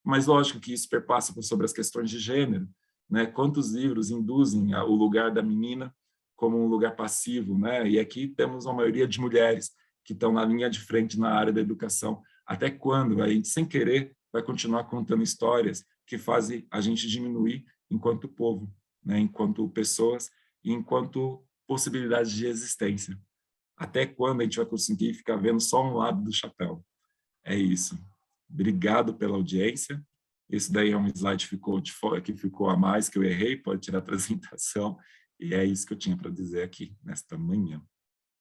[SPEAKER 2] Mas lógico que isso perpassa sobre as questões de gênero, né? Quantos livros induzem o lugar da menina como um lugar passivo, né? E aqui temos uma maioria de mulheres que estão na linha de frente na área da educação. Até quando a gente, sem querer, vai continuar contando histórias que fazem a gente diminuir enquanto povo, né? Enquanto pessoas e enquanto possibilidades de existência? Até quando a gente vai conseguir ficar vendo só um lado do chapéu? É isso. Obrigado pela audiência. Esse daí é um slide que ficou a mais, que eu errei, pode tirar a apresentação. E é isso que eu tinha para dizer aqui, nesta manhã.